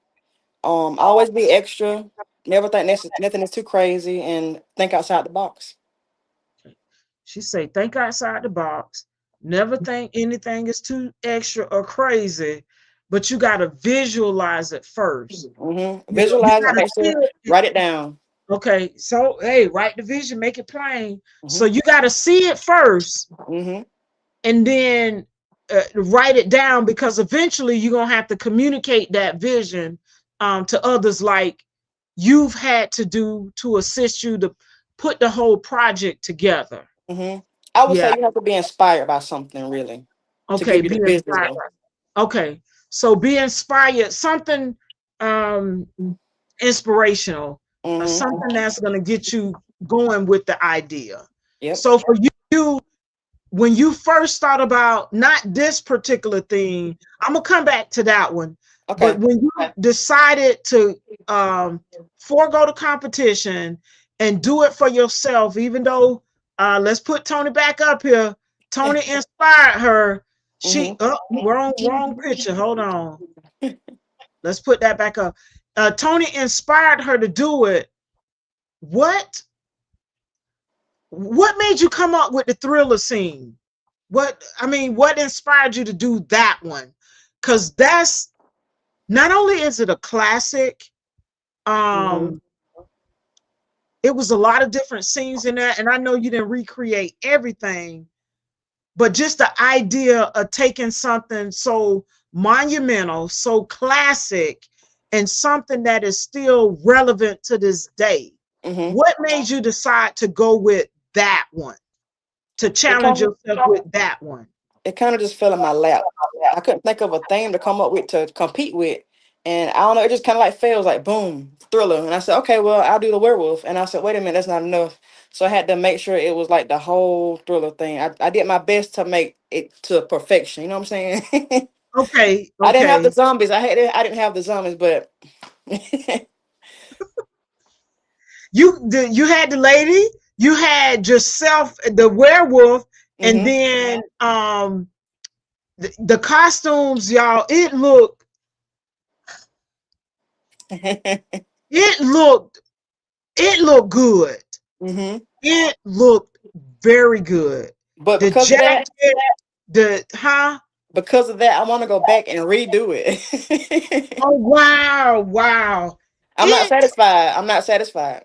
Always be extra. Never think nothing is too crazy, and think outside the box.
She say, think outside the box. Never think anything is too extra or crazy, but you got to visualize it first. You
Visualize
got
it.
to
Make
see
sure
it.
write it down.
Okay, so hey, write the vision, make it plain. So
Hmm.
you got to see it first,
Hmm.
and then write it down because eventually you're gonna have to communicate that vision to others, like you've had to do to assist you to put the whole project together.
Hmm. I would say
Yeah.
you have to be inspired by something really to
Okay.
give you
Be
the
inspired.
visual.
Okay. So be inspired. Something um, inspirational,
Hmm.
something that's gonna get you going with the idea.
Yep.
So for you, when you first thought about not this particular thing, I'm gonna come back to that one. But
Okay.
when you decided to forego the competition and do it for yourself, even though let's put Tony back up here. Tony inspired her. She
Hmm.
wrong picture. Hold on. Let's put that back up. Tony inspired her to do it. What what made you come up with the thriller scene? What inspired you to do that one? Because that's not only is it a classic,
Hmm.
um, it was a lot of different scenes in there, and I know you didn't recreate everything, but just the idea of taking something so monumental, so classic, and something that is still relevant to this day.
Hmm.
What made you decide to go with that one? to
It
challenge
kind of
yourself with that one?
it kind of just fell in my lap. I couldn't think of a theme to come up with to compete with. And I don't know, it just kind of like fails, like boom, thriller. And I said, okay, well, I'll do the werewolf. And I said, wait a minute, that's not enough. So I had to make sure it was like the whole thriller thing. I did my best to make it to perfection. You know what I'm saying?
Okay,
I didn't have the
okay.
zombies. I didn't have the zombies, but
You had the lady, you had yourself, the werewolf, and
hmm
then the costumes, y'all. It looked it looked good.
hmm
It looked very good.
But
The jacket, the huh?
because of that, I want to go back and redo it.
Oh wow, wow.
I'm not
It
satisfied. I'm not satisfied.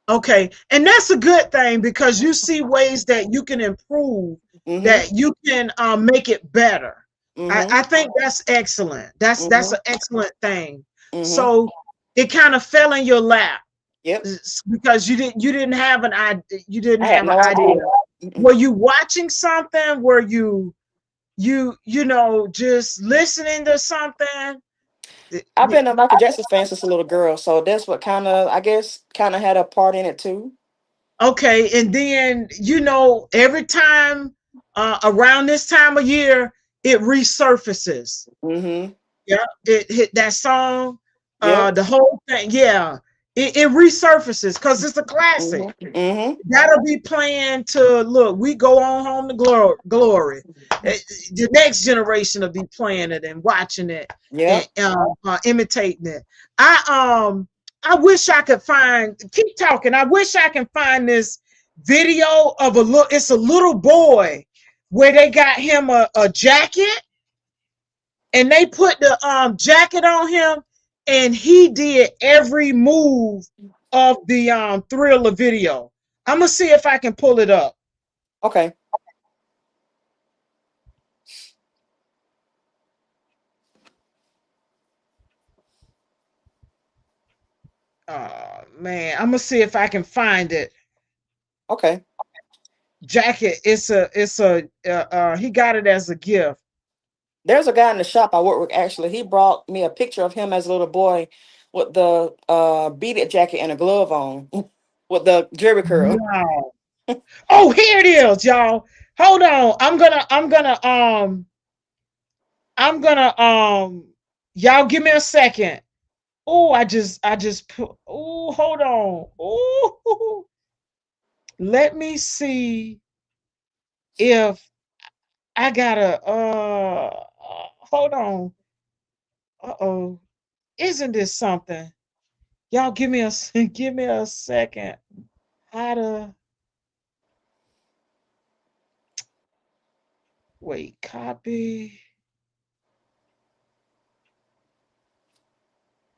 Okay, and that's a good thing because you see ways that you can improve,
hmm
that you can make it better.
hmm
I think that's excellent. That's
hmm
an excellent thing.
hmm
So it kind of fell in your lap
Yep.
because you didn't have an idea. You didn't
I had
have an
no
idea.
idea. Mm-mm.
Were you watching something? Were you just listening to something?
I've been a Michael Jackson fan since a little girl, so that's what kind of, I guess, kind of had a part in it too.
Okay, and then every time around this time of year, it resurfaces.
hmm
Yeah, it hit that song,
Yep.
the whole thing. Yeah, it resurfaces because it's a classic.
hmm hmm
That'll be playing to look. We go on home to glory. The next generation will be playing it and watching it and
Yep.
imitating it. I wish I could find. Keep talking. I wish I can find this video of a look. It's a little boy where they got him a jacket and they put the jacket on him and he did every move of the Thriller video. I'm gonna see if I can pull it up.
Okay.
Oh man, I'm gonna see if I can find it.
Okay.
Jacket. It's a he got it as a gift.
There's a guy in the shop I work with. Actually, he brought me a picture of him as a little boy with the beaded jacket and a glove on, with the jerry curl.
Wow. Oh, here it is, y'all. Hold on. I'm gonna y'all give me a second. Oh, I just put oh, hold on. Oh, let me see if I gotta hold on. Uh-oh. Isn't this something? Y'all give me a give me a second. How to wait, copy.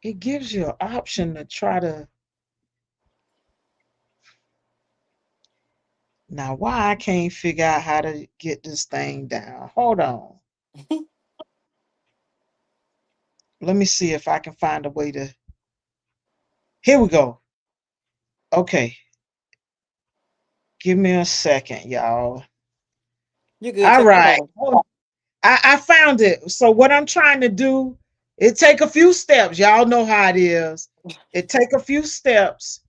It gives you an option to try to now why I can't figure out how to get this thing down. Hold on. Let me see if I can find a way to here we go. Okay. Give me a second, y'all.
You good?
All
Take your
right.
time.
I found it. So what I'm trying to do, it take a few steps. Y'all know how it is. It take a few steps.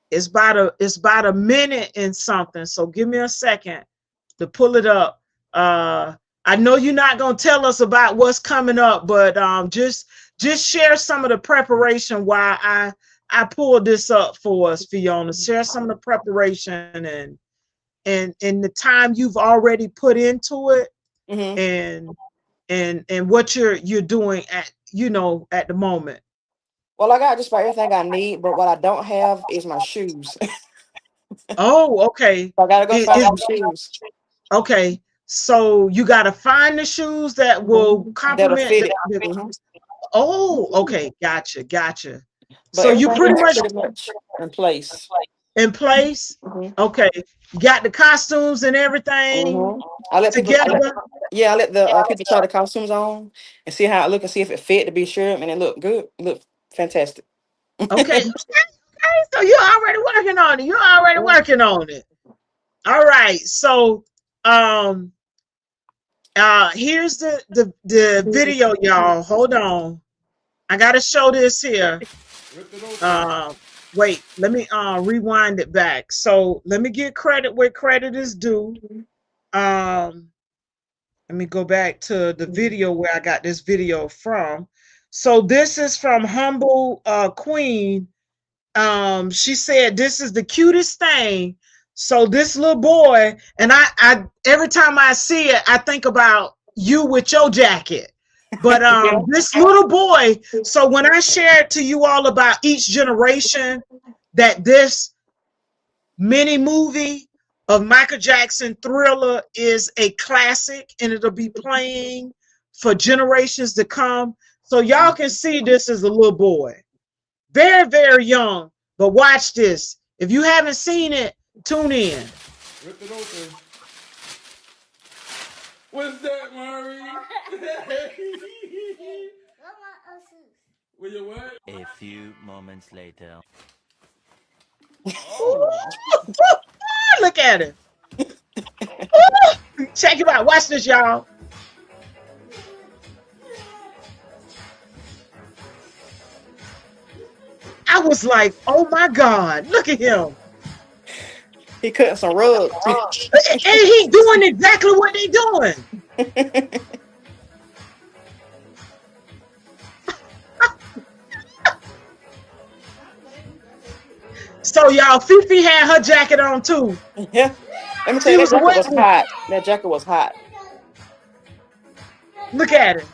It's about a minute and something. So give me a second to pull it up. I know you're not gonna tell us about what's coming up, but just share some of the preparation while I pulled this up for us, Fiona. Share some of the preparation and the time you've already put into it
hmm
and and what you're doing at the moment.
Well, I got just about everything I need, but what I don't have is my shoes.
Oh, okay.
I gotta go
It
find
is
some shoes.
okay. So you got to find the shoes that will
That'll
complement
fit it. hmm
oh, okay. Gotcha.
But
So you
everything
pretty
else is
much
pretty much in place.
in place.
hmm
Okay. You got the costumes and everything
hmm I let people.
together.
Yeah, I let the people try the costumes on and see how it look and see if it fit to be sure, and it looked good. It looked fantastic.
Okay. So you're already working on it. You're already
Yeah.
working on it. All right. So um here's the video, y'all. Hold on. I gotta show this here.
Rip it open.
Um wait, let me rewind it back. So let me get credit where credit is due. Um let me go back to the video where I got this video from. So this is from Humble Queen. She said this is the cutest thing. So this little boy, and I every time I see it, I think about you with your jacket. But
Yeah.
this little boy, so when I shared to you all about each generation that this mini movie of Michael Jackson Thriller is a classic and it'll be playing for generations to come. So y'all can see this is a little boy. Very, very young. But watch this. If you haven't seen it, tune in.
Rip it open. What's that, Mari? Will you what?
A few moments later.
Ooh,
Oh.
look at him. Ooh, check it out. Watch this, y'all. I was like, oh my God, look at him.
He cutting some rugs.
And he doing exactly what they doing. So y'all, Fifi had her jacket on too.
Yeah. Let me tell
She
you, that
was
jacket was
waiting.
hot. That jacket was hot.
Look at him.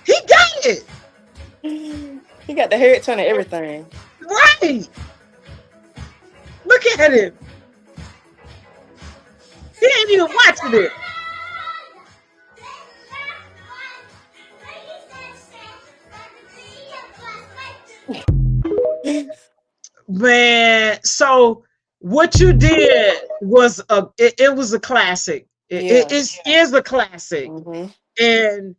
He got it.
He got the hair turn and everything.
Right. Look at him. He ain't even watching it. Man, so what you did was it was a classic.
Yeah.
Is a classic.
Mm-hmm.
And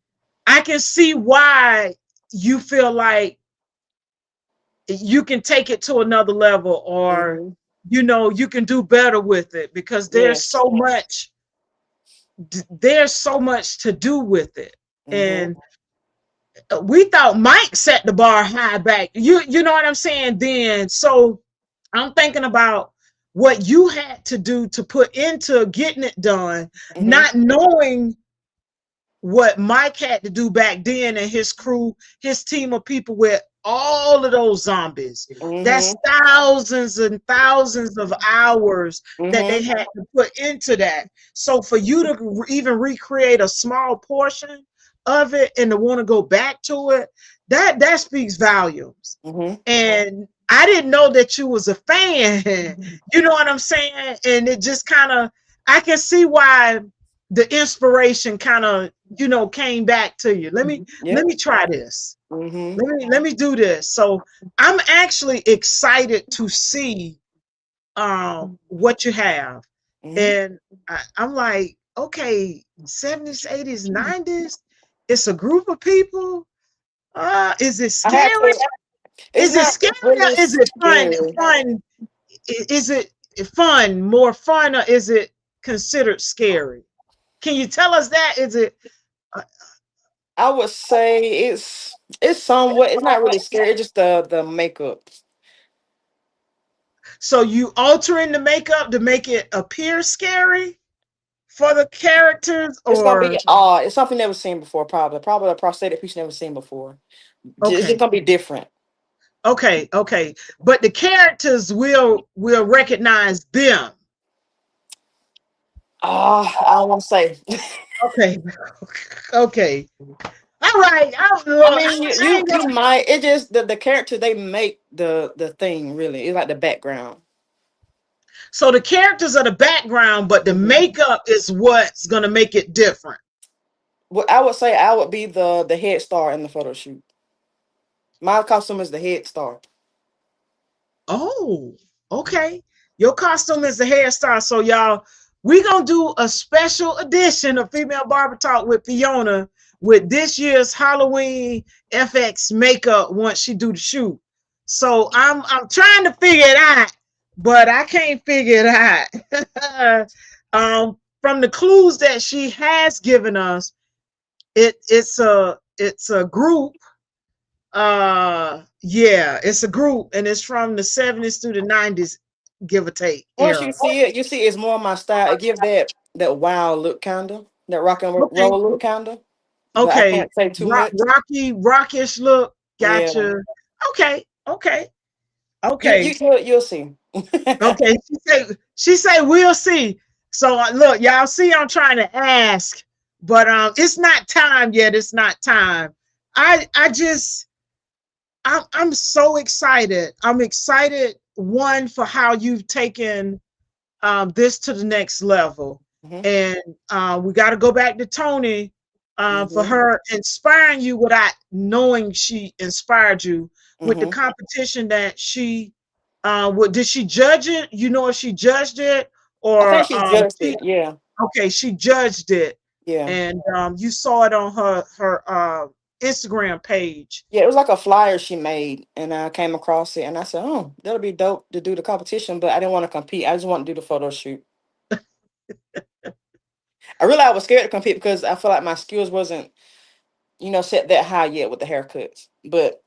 I can see why you feel like you can take it to another level, or
Mm-hmm.
you can do better with it, because
Yes.
there's so much to do with it.
Mm-hmm.
And we thought Mike set the bar high back. You know what I'm saying? Then so I'm thinking about what you had to do to put into getting it done,
Mm-hmm.
not knowing what Mike had to do back then, and his crew, his team of people with all of those zombies. That's
Mm-hmm.
thousands and thousands of hours that they
Mm-hmm.
had to put into that. So for you to even recreate a small portion of it and to want to go back to it, that speaks volumes.
Mm-hmm.
And I didn't know that you was a fan. You know what I'm saying? And it just kind of, I can see why the inspiration kind of, came back to you. Let
Yep.
me try this.
Mm-hmm.
Let me do this. So I'm actually excited to see what you have.
Mm-hmm.
And I'm like, okay, 70s, 80s, 90s. It's a group of people. Is it
I have
scary?
to. It's
Is it
not
scary or
really
is it fun?
scary.
Fun? Is it fun? More fun, or is it considered scary? Can you tell us that? Is it uh,
I would say it's somewhat. It's not really scary. It's just the makeup.
so you altering the makeup to make it appear scary for the characters,
It's gonna be
or
odd. It's something never seen before. Probably a prosthetic piece never seen before. It's just
okay,
gonna be different.
okay, but the characters will recognize them.
I don't want to say.
Okay, okay, all right.
I mean, you
I
you
ain't
you
gonna.
might. It just the character they make the thing really. It's like the background.
So the characters are the background, but the
Hmm.
makeup is what's gonna make it different.
What I would say, I would be the head star in the photo shoot. My costume is the head star.
Oh, okay. Your costume is the hairstyle. So y'all, we gonna do a special edition of Female Barber Talk with Fiona with this year's Halloween FX makeup once she do the shoot. So I'm trying to figure it out, but I can't figure it out. From the clues that she has given us, it's a group. Yeah, it's a group, and it's from the 70s through the 90s, give or take
Once
era.
you see it, you see it's more my style. It gives that wild look, kinda that rock and
Okay,
roll look, kinda. But I
okay,
can't say too much.
rockish look.
Yeah,
Gotcha. Okay, okay,
you
okay,
you you'll see.
okay. She say we'll see. So look, y'all see, I'm trying to ask, but it's not time yet. It's not time. I just I'm so excited. I'm excited, one, for how you've taken this to the next level.
Hmm.
And we got to go back to Tony for
Hmm.
her inspiring you without knowing she inspired you with the
Hmm.
competition that she, what did she judge it? You know if she judged it
I think
or
she judged
she,
it. Yeah,
okay, she judged it,
yeah,
and you saw it on her Instagram page.
yeah. It was like a flyer she made, and I came across it, and I said, "Oh, that'll be dope to do the competition." But I didn't want to compete. I just wanted to do the photo shoot. I was scared to compete because I feel like my skills wasn't, set that high yet with the haircuts. But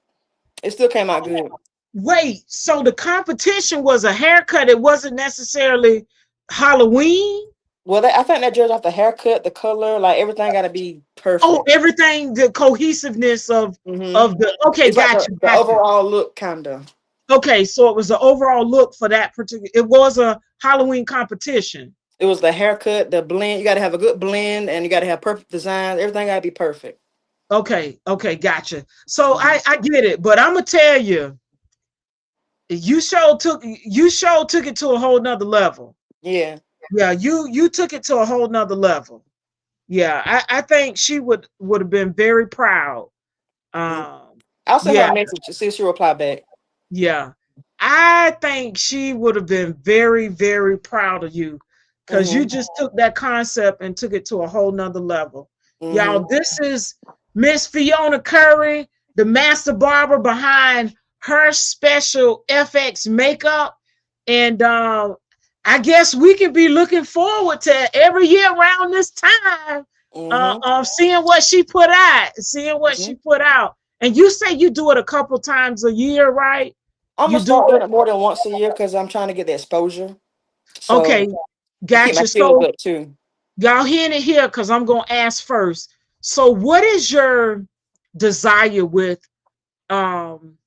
it still came out good.
Wait, so the competition was a haircut. It wasn't necessarily Halloween.
Well, I think that judge off the haircut, the color, like everything got to be
Oh,
perfect.
everything, the cohesiveness of
Hmm.
the, okay,
It's like
gotcha,
the
gotcha.
overall look, kind of.
Okay, so it was the overall look for that particular. It was a Halloween competition.
It was the haircut, the blend. You got to have a good blend, and you got to have perfect design. Everything got to be perfect.
Okay, okay, gotcha. So
Hmm.
I get it, but I'm gonna tell you, you took it to a whole nother level.
Yeah.
Yeah, you took it to a whole nother level. Yeah, I think she would have been very proud.
Mhm.
Um,
I'll send her
yeah,
a message to see if she'll reply back.
yeah. I think she would have been very, very proud of you because you
Hmm.
just took that concept and took it to a whole nother level. Y'all,
Hmm.
this is Miss Fiona Curry, the master barber behind her special FX makeup. And I guess we can be looking forward to every year around this time
Hmm.
of seeing what she put out, seeing what
Hmm.
she put out. And you say you do it a couple times a year, right?
I'm
You
gonna
do
start doing
it?
it more than once a year because I'm trying to get the exposure.
Okay,
So to keep my
gotcha.
skills
So
up too.
y'all hearing it here because I'm gonna ask first. So what is your desire with um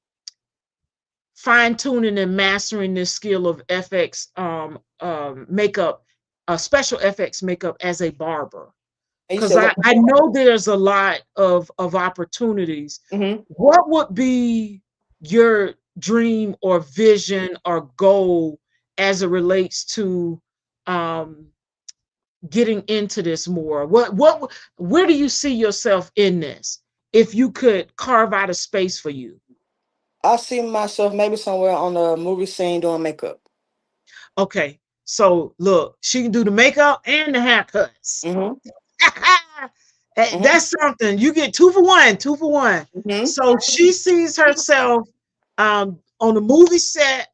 fine tuning and mastering this skill of FX makeup, special FX makeup as a barber?
And you
Because
said what?
I know there's a lot of opportunities.
Hmm.
What would be your dream or vision or goal as it relates to um, getting into this more? Where do you see yourself in this? If you could carve out a space for you.
I see myself maybe somewhere on the movie scene doing makeup.
Okay, so look, she can do the makeup and the haircuts.
Hmm. Hmm.
That's something. You get two for one, two for one.
Hmm.
So she sees herself on the movie set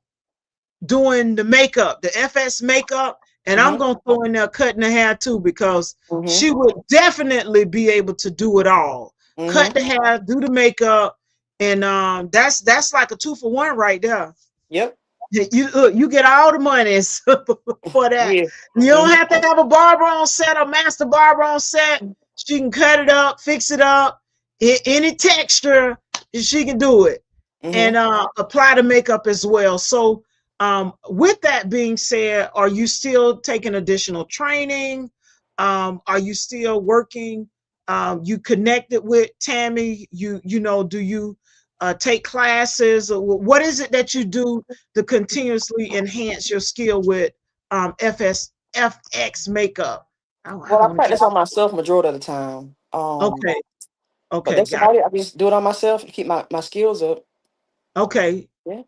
doing the makeup, the FS makeup, and I'm
Hmm.
gonna throw in there cutting the hair too because
Hmm.
she would definitely be able to do it all. Cut
Hmm.
the hair, do the makeup, and that's like a two for one right there.
Yep.
You get all the monies for that.
Yeah.
You don't
Hmm.
have to have a barber on set or master barber on set. She can cut it up, fix it up, any texture, she can do it, and
Hmm.
apply the makeup as well. So, with that being said, are you still taking additional training? Are you still working? You connected with Tammy. Do you take classes? Or what is it that you do to continuously enhance your skill with FX makeup? I
Well, I
want to
practice
keep.
on myself majority of the time.
Okay,
But
okay,
that's
got
about it. I just do it on myself to keep my skills up.
it. Okay,
Yeah.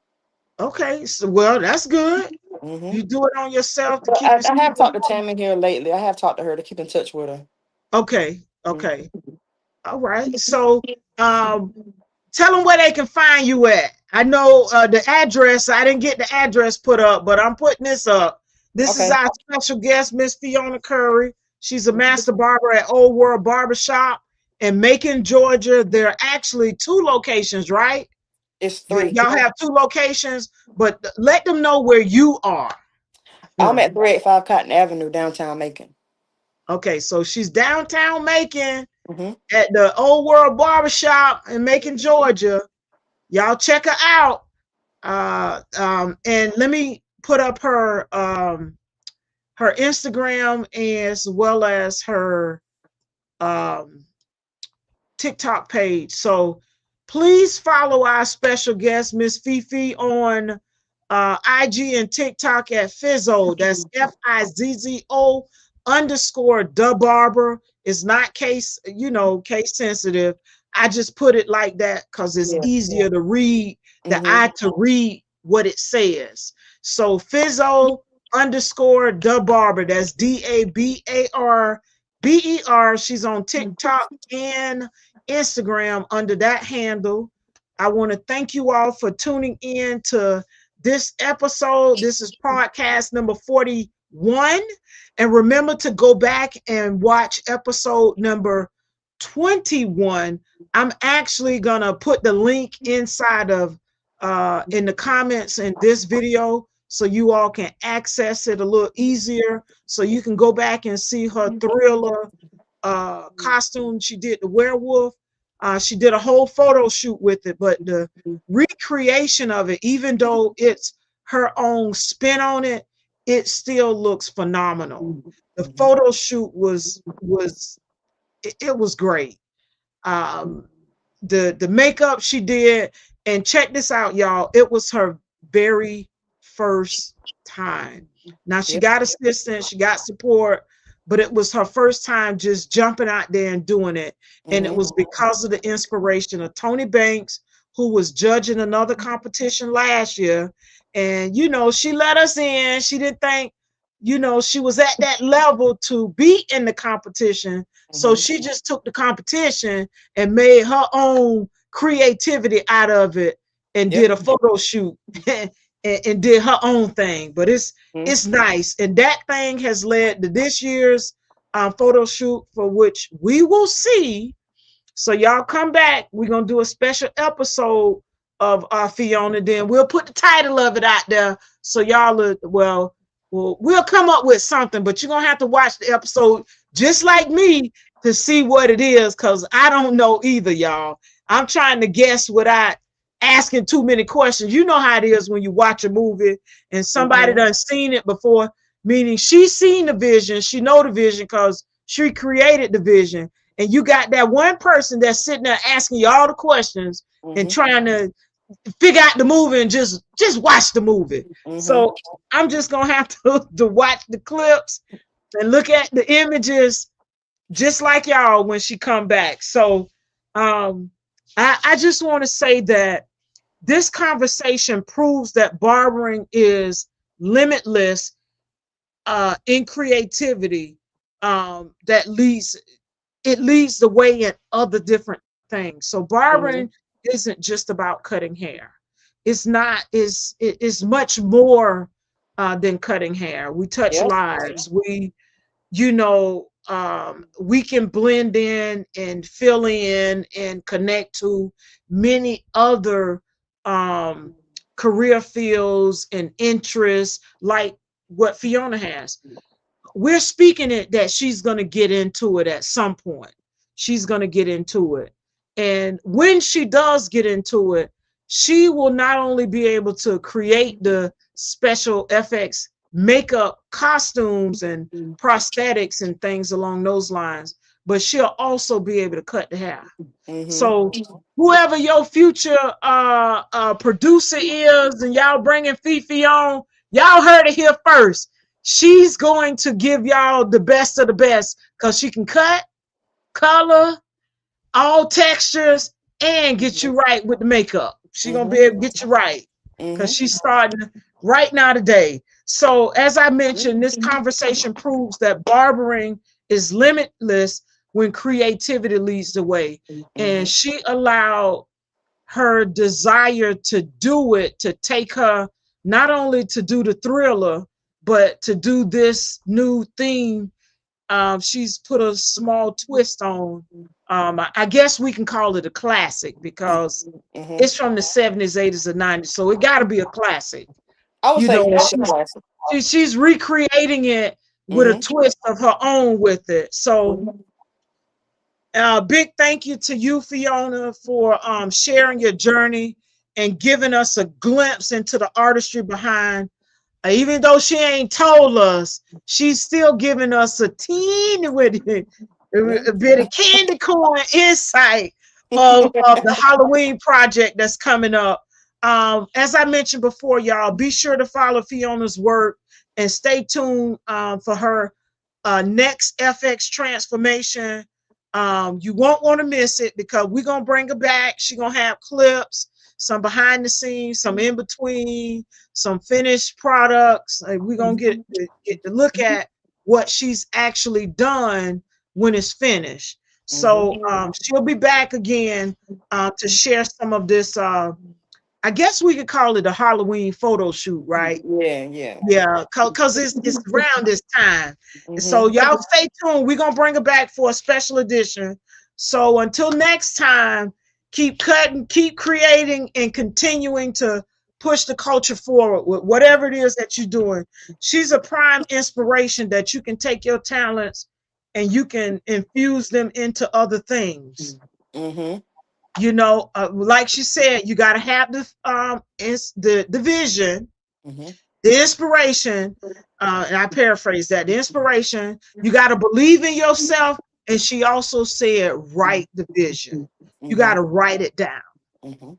okay. So, well, that's good.
Hmm.
You do it on yourself to
But
keep your
I have
skills
talked to
up.
Tammy here lately. I have talked to her to keep in touch with her.
Okay,
Mhm.
okay. All right. So tell them where they can find you at. I know the address. I didn't get the address put up, but I'm putting this up. This is
Okay.
our special guest, Miss Fiona Curry. She's a master barber at Old World Barbershop in Macon, Georgia. There are actually two locations, right?
It's 3.
Y'all have two locations, but let them know where you are.
I'm at 385 Cotton Avenue, downtown Macon.
Okay, so she's downtown Macon
Mm-hmm.
at the Old World Barbershop in Macon, Georgia. Y'all check her out. And let me put up her Instagram as well as her TikTok page. So please follow our special guest, Miss Fifi, on IG and TikTok at Fizzo. That's FIZZO _the Barber. It's not case, case sensitive. I just put it like that because it's
Yeah.
easier to read, the
Mm-hmm.
eye to read what it says. So Fizzo _the Barber. That's DABARBER. She's on TikTok and Instagram under that handle. I want to thank you all for tuning in to this episode. This is podcast number 41. And remember to go back and watch episode number 21. I'm actually going to put the link inside of in the comments in this video so you all can access it a little easier, so you can go back and see her thriller costume. She did the werewolf. She did a whole photo shoot with it, but the recreation of it, even though it's her own spin on it, it still looks phenomenal. The photo shoot was it was great. The makeup she did, and check this out, y'all. It was her very first time. Now she
Yep.
got assistance, she got support, but it was her first time just jumping out there and doing it. And it
Mm-hmm.
was because of the inspiration of Tony Banks, who was judging another competition last year. And, she let us in. She didn't think, she was at that level to be in the competition. So
Mm-hmm.
she just took the competition and made her own creativity out of it and
Yep.
did a photo shoot and did her own thing. But it's nice. And that thing has led to this year's photo shoot, for which we will see. So y'all come back. We're going to do a special episode of Fiona. Then we'll put the title of it out there. So y'all, we'll come up with something, but you're going to have to watch the episode just like me to see what it is, because I don't know either, y'all. I'm trying to guess without asking too many questions. You know how it is when you watch a movie and somebody
Mm-hmm.
done seen it before, meaning she's seen the vision, she know the vision because she created the vision. And you got that one person that's sitting there asking you all the questions and
Mm-hmm.
trying to figure out the movie and just watch the movie.
Mm-hmm.
So I'm just gonna have to watch the clips and look at the images just like y'all when she come back. So I just want to say that this conversation proves that barbering is limitless in creativity, that leads the way in other different things. So barbering isn't just about cutting hair. It's not. It's much more than cutting hair. We touch
Yep.
lives. We can blend in and fill in and connect to many other career fields and interests, like what Fiona has. We're speaking it that she's going to get into it at some point. She's going to get into it. And when she does get into it, she will not only be able to create the special FX makeup costumes and prosthetics and things along those lines, but she'll also be able to cut the hair.
Mm-hmm.
So whoever your future producer is, and y'all bringing Fifi on, y'all heard it here first. She's going to give y'all the best of the best because she can cut, color, all textures, and get you right with the makeup. She's going to be able to get you right because she's starting right now today. So as I mentioned, this conversation proves that barbering is limitless when creativity leads the way. And
Mhm.
she allowed her desire to do it to take her not only to do the thriller, but to do this new theme. She's put a small twist on. I guess we can call it a classic because
Mhm.
it's from the 70s, 80s, and 90s. So it got to be a classic.
I would
You
say
know,
yeah, it's a classic.
she's recreating it with a
Mhm.
twist of her own with it. So
Mhm.
big thank you to you, Fiona, for sharing your journey and giving us a glimpse into the artistry behind. Even though she ain't told us, she's still giving us a teeny weeny a bit of candy corn insight of the Halloween project that's coming up. As I mentioned before, y'all, be sure to follow Fiona's work and stay tuned for her next FX transformation. You won't want to miss it because we're gonna bring her back. She's gonna have clips, some behind the scenes, some in between, some finished products. We're gonna get to look at what she's actually done when it's finished. So
Mhm.
she'll be back again to share some of this. I guess we could call it a Halloween photo shoot, right?
Yeah, yeah.
Yeah, cause it's around this time. So
Mhm.
y'all stay tuned. We're gonna bring it back for a special edition. So until next time, keep cutting, keep creating, and continuing to push the culture forward with whatever it is that you're doing. She's a prime inspiration that you can take your talents and you can infuse them into other things.
Mhm.
You know, like she said, you got to have the vision,
Mhm.
the inspiration, and I paraphrase that, the inspiration, you got to believe in yourself. And she also said, write the vision. You got
Mhm.
to write it down.
Mhm.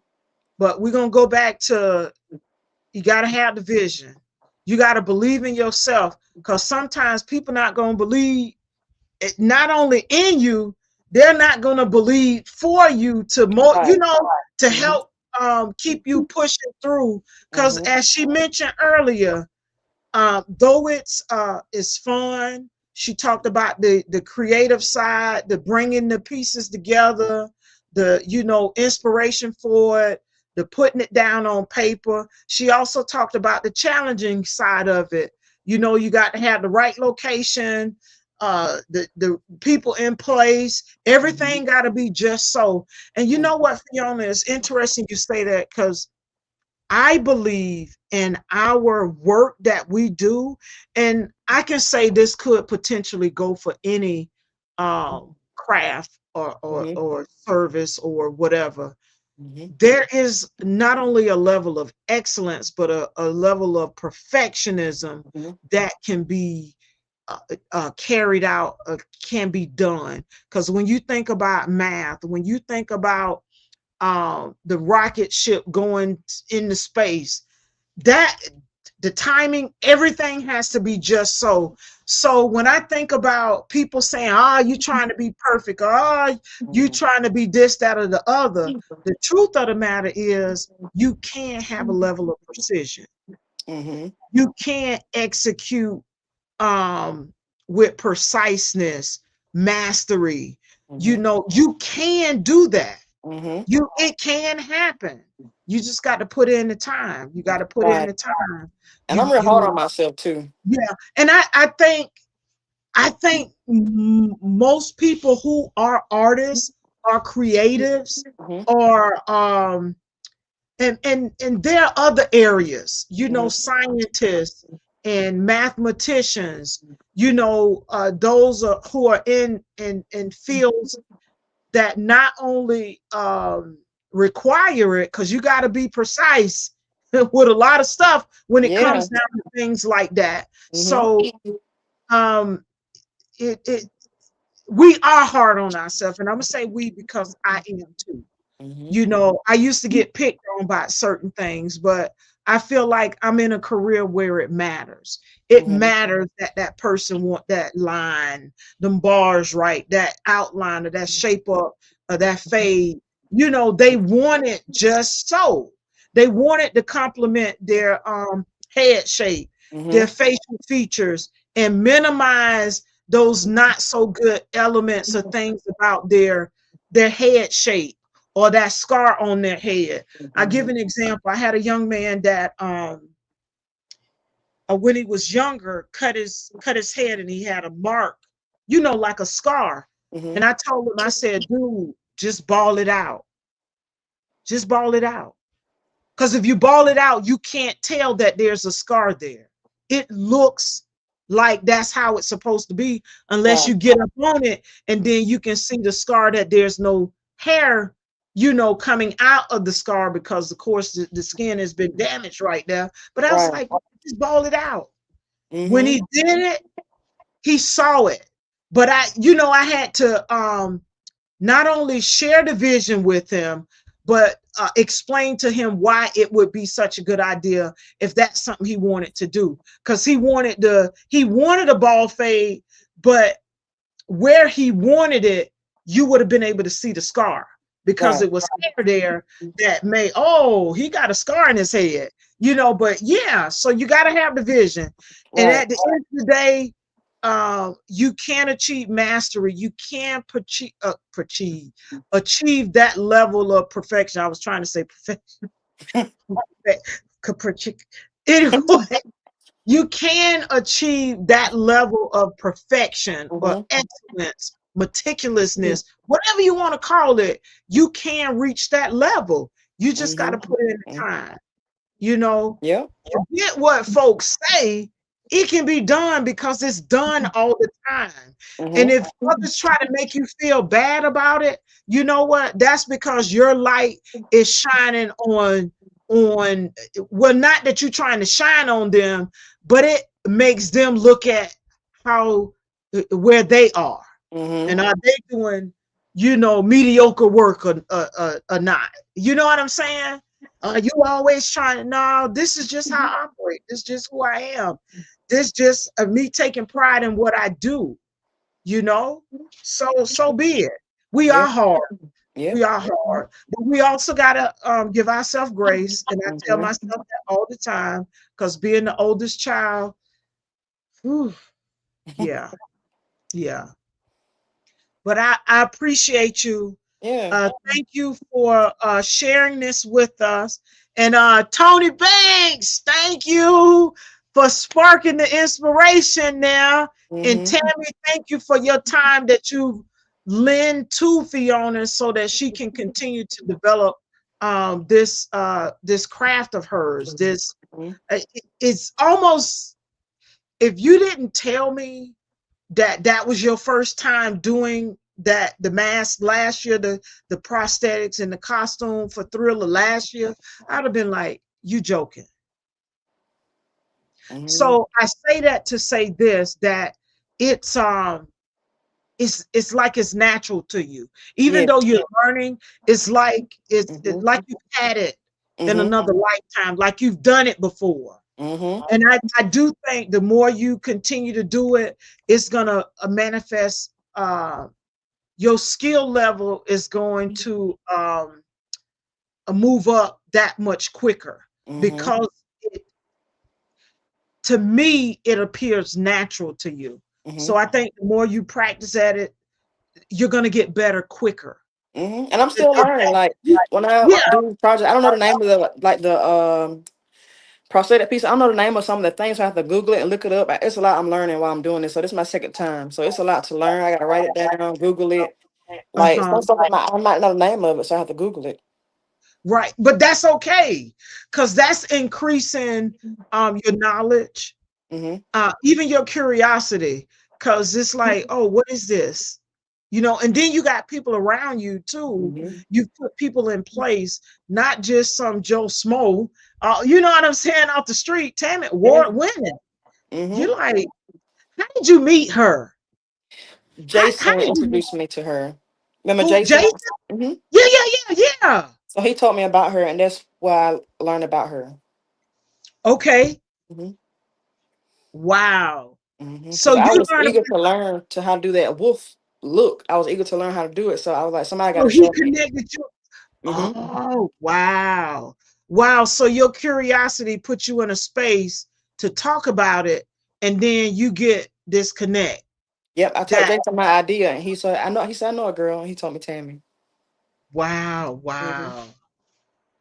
But we're going to go back to you got to have the vision. You got to believe in yourself because sometimes people not going to believe it, not only in you, they're not going to believe for you to
Right.
to
Mhm.
help keep you pushing through. Because
Mhm.
as she mentioned earlier, though it's fun, she talked about the creative side, the bringing the pieces together, the inspiration for it, the putting it down on paper. She also talked about the challenging side of it. You got to have the right location, the people in place.
Mhm.
Everything got to be just so. And you know what, Fiona, it's interesting you say that because I believe in our work that we do, and I can say this could potentially go for any craft
Mhm.
or service or whatever.
Mhm.
There is not only a level of excellence, but a level of perfectionism
Mhm.
that can be carried out, can be done. Because when you think about math, when you think about the rocket ship going into space, that the timing, everything has to be just so. So when I think about people saying, "Ah, you trying to be perfect," or "Ah, you
Mhm.
trying to be this, that, or the other," the truth of the matter is, you can't have a level of precision.
Mhm.
You can't execute um, with preciseness, mastery.
Mhm.
You can do that.
Mhm.
It can happen. You just got to put in the time. You got to put in
Right.
the time.
And I'm real hard on myself too.
Yeah. And I think most people who are artists, are creatives,
Mhm.
or and there are other areas,
Mhm.
scientists and mathematicians, those who are in fields that not only require it, because you got to be precise with a lot of stuff when it
Yeah.
comes down to things like that.
Mhm.
So um, it we are hard on ourselves, and I'm gonna say we because I am too.
Mhm.
I used to get picked on by certain things, but I feel like I'm in a career where it matters. It
Mhm.
matters that that person want that line, them bars right, that outline or that shape up or that fade. They want it just so. They want it to complement their head shape, their
Mhm.
facial features, and minimize. those not so good elements or things about their head shape or that scar on their head. I give an example. I had a young man that when he was younger cut his head and he had a mark, like a scar. And I told him, I said, dude, just ball it out. Just ball it out. Because if you ball it out, you can't tell that there's a scar there. It looks like that's how it's supposed to be, unless
Right.
you get up on it and then you can see the scar, that there's no hair, coming out of the scar, because of course the skin has been damaged right now. But I was
Right.
like, just ball it out. When
Mm-hmm.
he did it, he saw it. But I had to not only share the vision with him, but explain to him why it would be such a good idea if that's something he wanted to do. Because he wanted a ball fade, but where he wanted it, you would have been able to see the scar, because
Right.
it was hair there that he got a scar in his head, but yeah, so you got to have the vision. And
Right.
at the end of the day, you can achieve mastery. You can achieve that level of perfection. I was trying to say perfection. Anyway, you can achieve that level of perfection or
Mm-hmm.
excellence, meticulousness, whatever you want to call it. You can reach that level. You just got to put in the
Mm-hmm.
time. You know,
Yeah.
Forget what folks say. It can be done because it's done all the time. And
Mm-hmm.
if others try to make you feel bad about it, you know what? That's because your light is shining on well, not that you're trying to shine on them, but it makes them look at how where they are.
Mm-hmm.
And are they doing, mediocre work or not? You know what I'm saying? You always trying, no, this is just how I operate. This is just who I am. This just me taking pride in what I do, you know? So be it. We
Yeah.
are hard.
Yeah.
We are hard. But we also gotta give ourselves grace. And I tell
Mm-hmm.
myself that all the time, because being the oldest child, whew, yeah, yeah. But I appreciate you.
Yeah.
Thank you for sharing this with us. And Tony Banks, thank you for sparking the inspiration now. And
Mm-hmm.
Tammy, thank you for your time that you lend to Fiona so that she can continue to develop this craft of hers. It's almost, if you didn't tell me that was your first time doing that, the mask last year, the prosthetics and the costume for Thriller last year, I'd have been like, you joking.
Mm-hmm.
So I say that to say this, that it's it's like it's natural to you. Even
Yeah.
though you're learning, it's
Mm-hmm.
like you've had it in
Mm-hmm.
another lifetime, like you've done it before.
Mm-hmm.
And I do think the more you continue to do it, it's gonna manifest. Your skill level is going to move up that much quicker,
Mm-hmm.
because to me it appears natural to you. So
Mm-hmm.
I think the more you practice at it, you're gonna get better quicker.
Mm-hmm. And I'm
It-
still
it-
learning. Like when I
yeah,
do project, I don't know the name of the prosthetic piece. I don't know the name of some of the things, so I have to Google it and look it up. It's a lot I'm learning while I'm doing this. So this is my second time. So it's a lot to learn. I gotta write it down, Google it. Like
uh-huh.
some stuff I might know the name of it, so I have to Google it.
Right, but that's okay, because that's increasing your knowledge,
Mm-hmm.
even your curiosity, because it's like, oh, what is this? And then you got people around you too.
Mm-hmm.
You put people in place, not just some Joe Smo, you know what I'm saying, off the street. Tammy,
Yeah.
award winning.
Mm-hmm.
You're like, how did you meet her? How
Jason
did you meet
introduced me to her. Remember
who?
Jason?
Jason?
Mm-hmm.
Yeah.
So he told me about her, and that's why I learned about her.
Okay.
Mm-hmm.
Wow.
Because
So
I
you
was
learned
eager
about,
to learn to how to do that wolf look. I was eager to learn how to do it. So I was like, somebody got
so
to
he
show me.
connected you.
Mm-hmm.
Oh, wow. Wow. So your curiosity put you in a space to talk about it, and then you get this connect.
Yep, I told
That
Jason my idea, and he said, "I know." He said, "I know a girl." And he told me Tammy.
wow,
Mhm.
wow.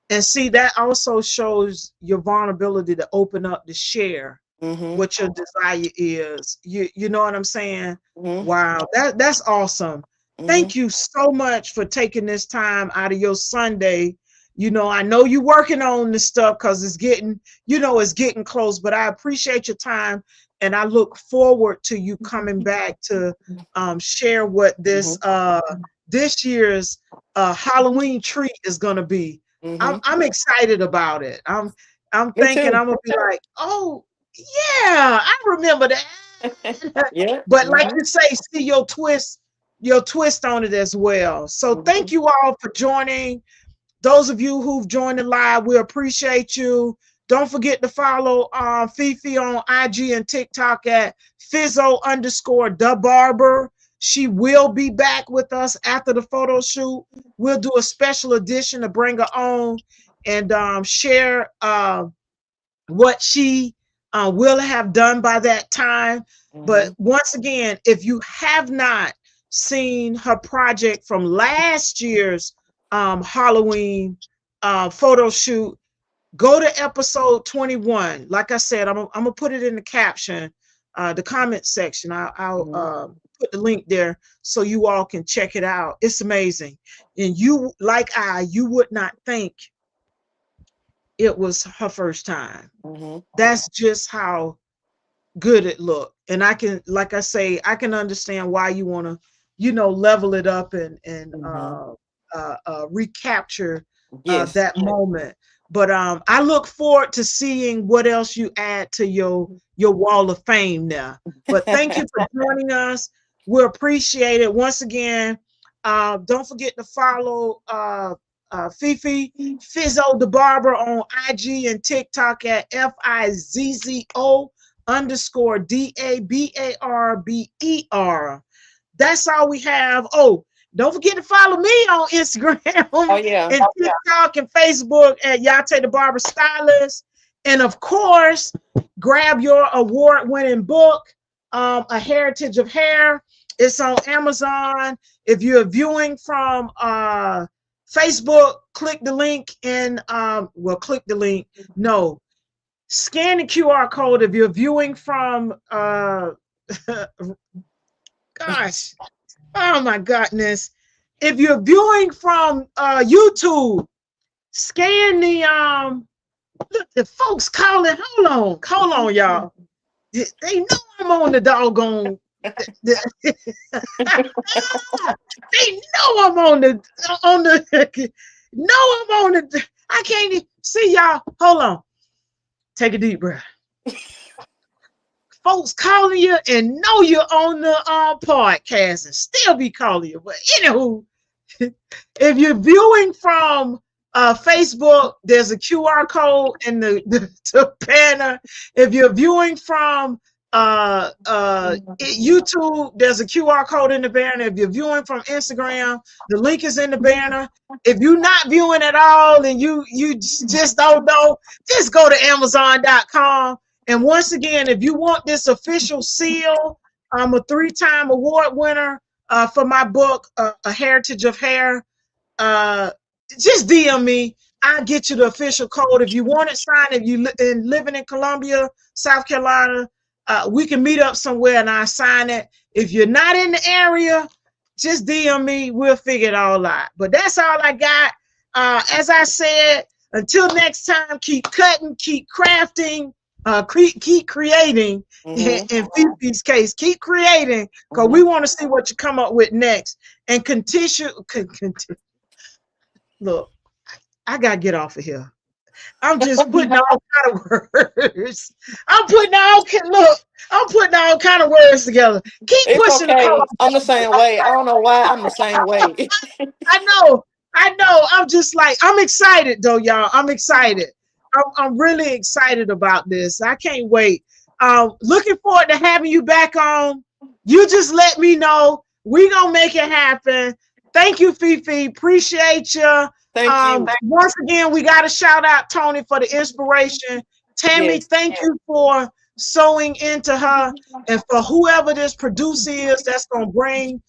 And see, that also shows your vulnerability to open up to share
Mhm.
what your desire is. You know what I'm saying?
Mhm.
Wow, that's awesome.
Mhm.
Thank you so much for taking this time out of your Sunday. You know, I know you're working on this stuff because it's getting, it's getting close, but I appreciate your time and I look forward to you coming back to share what
Mhm.
this year's Halloween treat is gonna be. I'm
Mhm.
I'm excited about it. I'm
Me
thinking
too.
I'm gonna be like, oh yeah, I remember that.
Yeah.
But like
Mhm.
you say, see your twist on it as well. So thank
Mhm.
you all for joining. Those of you who've joined the live, we appreciate you. Don't forget to follow Fifi on IG and TikTok at Fizzo_the Barber. She will be back with us after the photo shoot. We'll do a special edition to bring her on and share what she will have done by that time. But
Mhm.
once again, if you have not seen her project from last year's Halloween photo shoot, go to episode 21. Like I said, I'm gonna put it in the caption, the comment section. I'll
Mhm.
put the link there so you all can check it out. It's amazing, and you, like you would not think it was her first time.
Mhm.
That's just how good it looked. And I can, like I say, I can understand why you want to, level it up and
Mhm.
recapture
Yes.
that moment. But I look forward to seeing what else you add to your wall of fame now. But thank you for joining us. We appreciate it. Once again, don't forget to follow Fifi Fizzo the Barber on IG and TikTok at FIZZO_DABARBER. That's all we have. Oh, don't forget to follow me on
Oh
Instagram
yeah.
and TikTok and Facebook at Yah-Tay the Barber Stylist. And of course, grab your award-winning book, A Heritage of Hair. It's on Amazon. If you're viewing from Facebook, click the link in, click the link. No, scan the QR code if you're viewing from, gosh, oh my goodness. If you're viewing from YouTube, scan look, the folks calling. Hold on, y'all. They know I'm on the doggone. They know I'm on the. No, I'm on the. I can't see y'all. Hold on. Take a deep breath. Folks calling you and know you're on the podcast and still be calling you. But anywho, if you're viewing from Facebook, there's a QR code in the banner. If you're viewing from YouTube, there's a QR code in the banner. If you're viewing from Instagram, the link is in the banner. If you're not viewing at all and you just don't know, just go to Amazon.com. And once again, if you want this official seal, I'm a 3-time award winner for my book, A Heritage of Hair. Uh, just DM me. I'll get you the official code. If you want it signed, if you living in Columbia, South Carolina, we can meet up somewhere and I sign it. If you're not in the area, just DM me. We'll figure it all out. But that's all I got. As I said, until next time, keep cutting, keep crafting, keep creating.
Mhm.
In Fifi's case, keep creating because we
Mhm.
want to see what you come up with next and continue. Look, I gotta get off of here. I'm just putting all kind of words. I'm putting all kind of words together. Keep
It's
pushing the call.
okay. I'm the same way. I don't know why I'm the same way.
I know, I know. I'm just like, I'm excited though, y'all. I'm excited. I'm really excited about this. I can't wait. Looking forward to having you back on. You just let me know. We gonna make it happen. Thank you, Fifi. Appreciate you.
Thank you.
Once again, we got to shout out Tony for the inspiration. Tammy,
Yes.
thank you for sewing into her. And for whoever this producer is that's gonna bring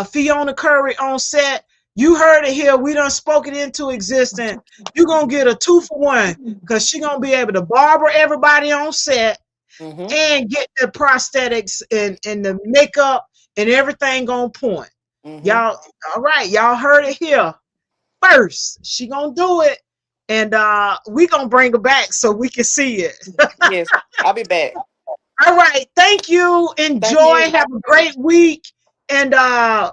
Fiona Curry on set, you heard it here. We done spoke it into existence. You're gonna get a 2-for-1 because she gonna be able to barber everybody on set
Mm-hmm.
and get the prosthetics and the makeup and everything on point.
Mm-hmm.
Y'all, all right, y'all heard it here first. She gonna do it, and we gonna bring her back so we can see it.
Yes, I'll be back.
All right, thank you.
Thank
Enjoy.
you.
Have a great week, and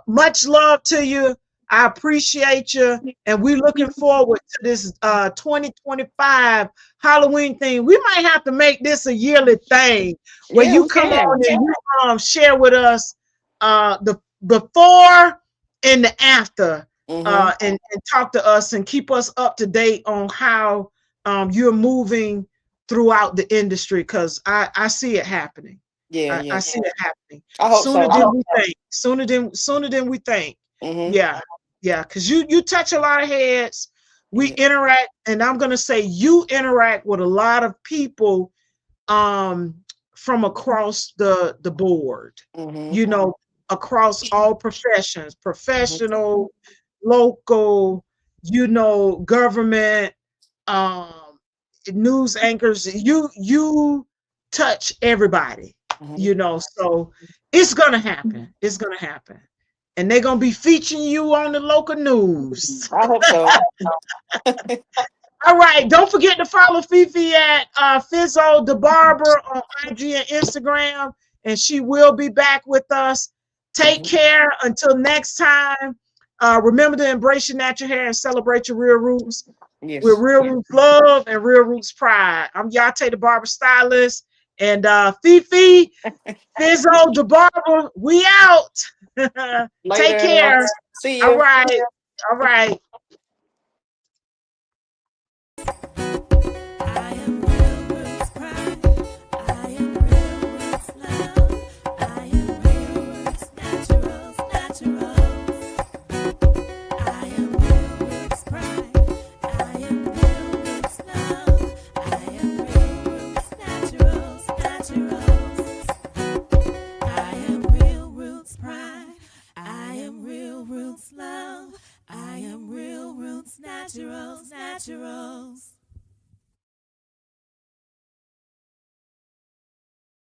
much love to you. I appreciate you, and we looking forward to this 2025 Halloween thing. We might have to make this a yearly thing where
Yeah,
you
we
come on
can.
and you share with us the before and the after,
Mm-hmm.
and talk to us and keep us up to date on how you're moving throughout the industry, because I see it happening.
Yeah,
I
yeah.
see it happening
I hope
sooner
so.
than we think. Sooner than we think.
Mm-hmm.
Yeah, yeah. Because you touch a lot of heads. We
Yeah.
interact, and I'm gonna say you interact with a lot of people um from across the board.
Mm-hmm.
You know, across all professions,
Mm-hmm.
professional, local, government, um, news anchors. You touch everybody,
Mm-hmm.
So it's gonna happen. It's gonna happen, and they're gonna be featuring you on the local news.
I hope so.
All right, don't forget to follow Fifi at Fizzo the Barber on IG and Instagram, and she will be back with us. Take
Mm-hmm.
care until next time. Remember to embrace your natural hair and celebrate your real roots with
Yes.
real roots love and real roots pride. I'm Yah-Tay the Barber Stylist, and Fifi Fizzo the Barber. We out. Take
Later.
care.
See
All
you.
right. All right.
I am real roots pride. I am real roots love. I am real roots naturals, naturals. I am real roots pride. I am real roots love. I am real roots naturals, naturals. I am real roots pride. I am real roots love. I am real roots naturals, naturals.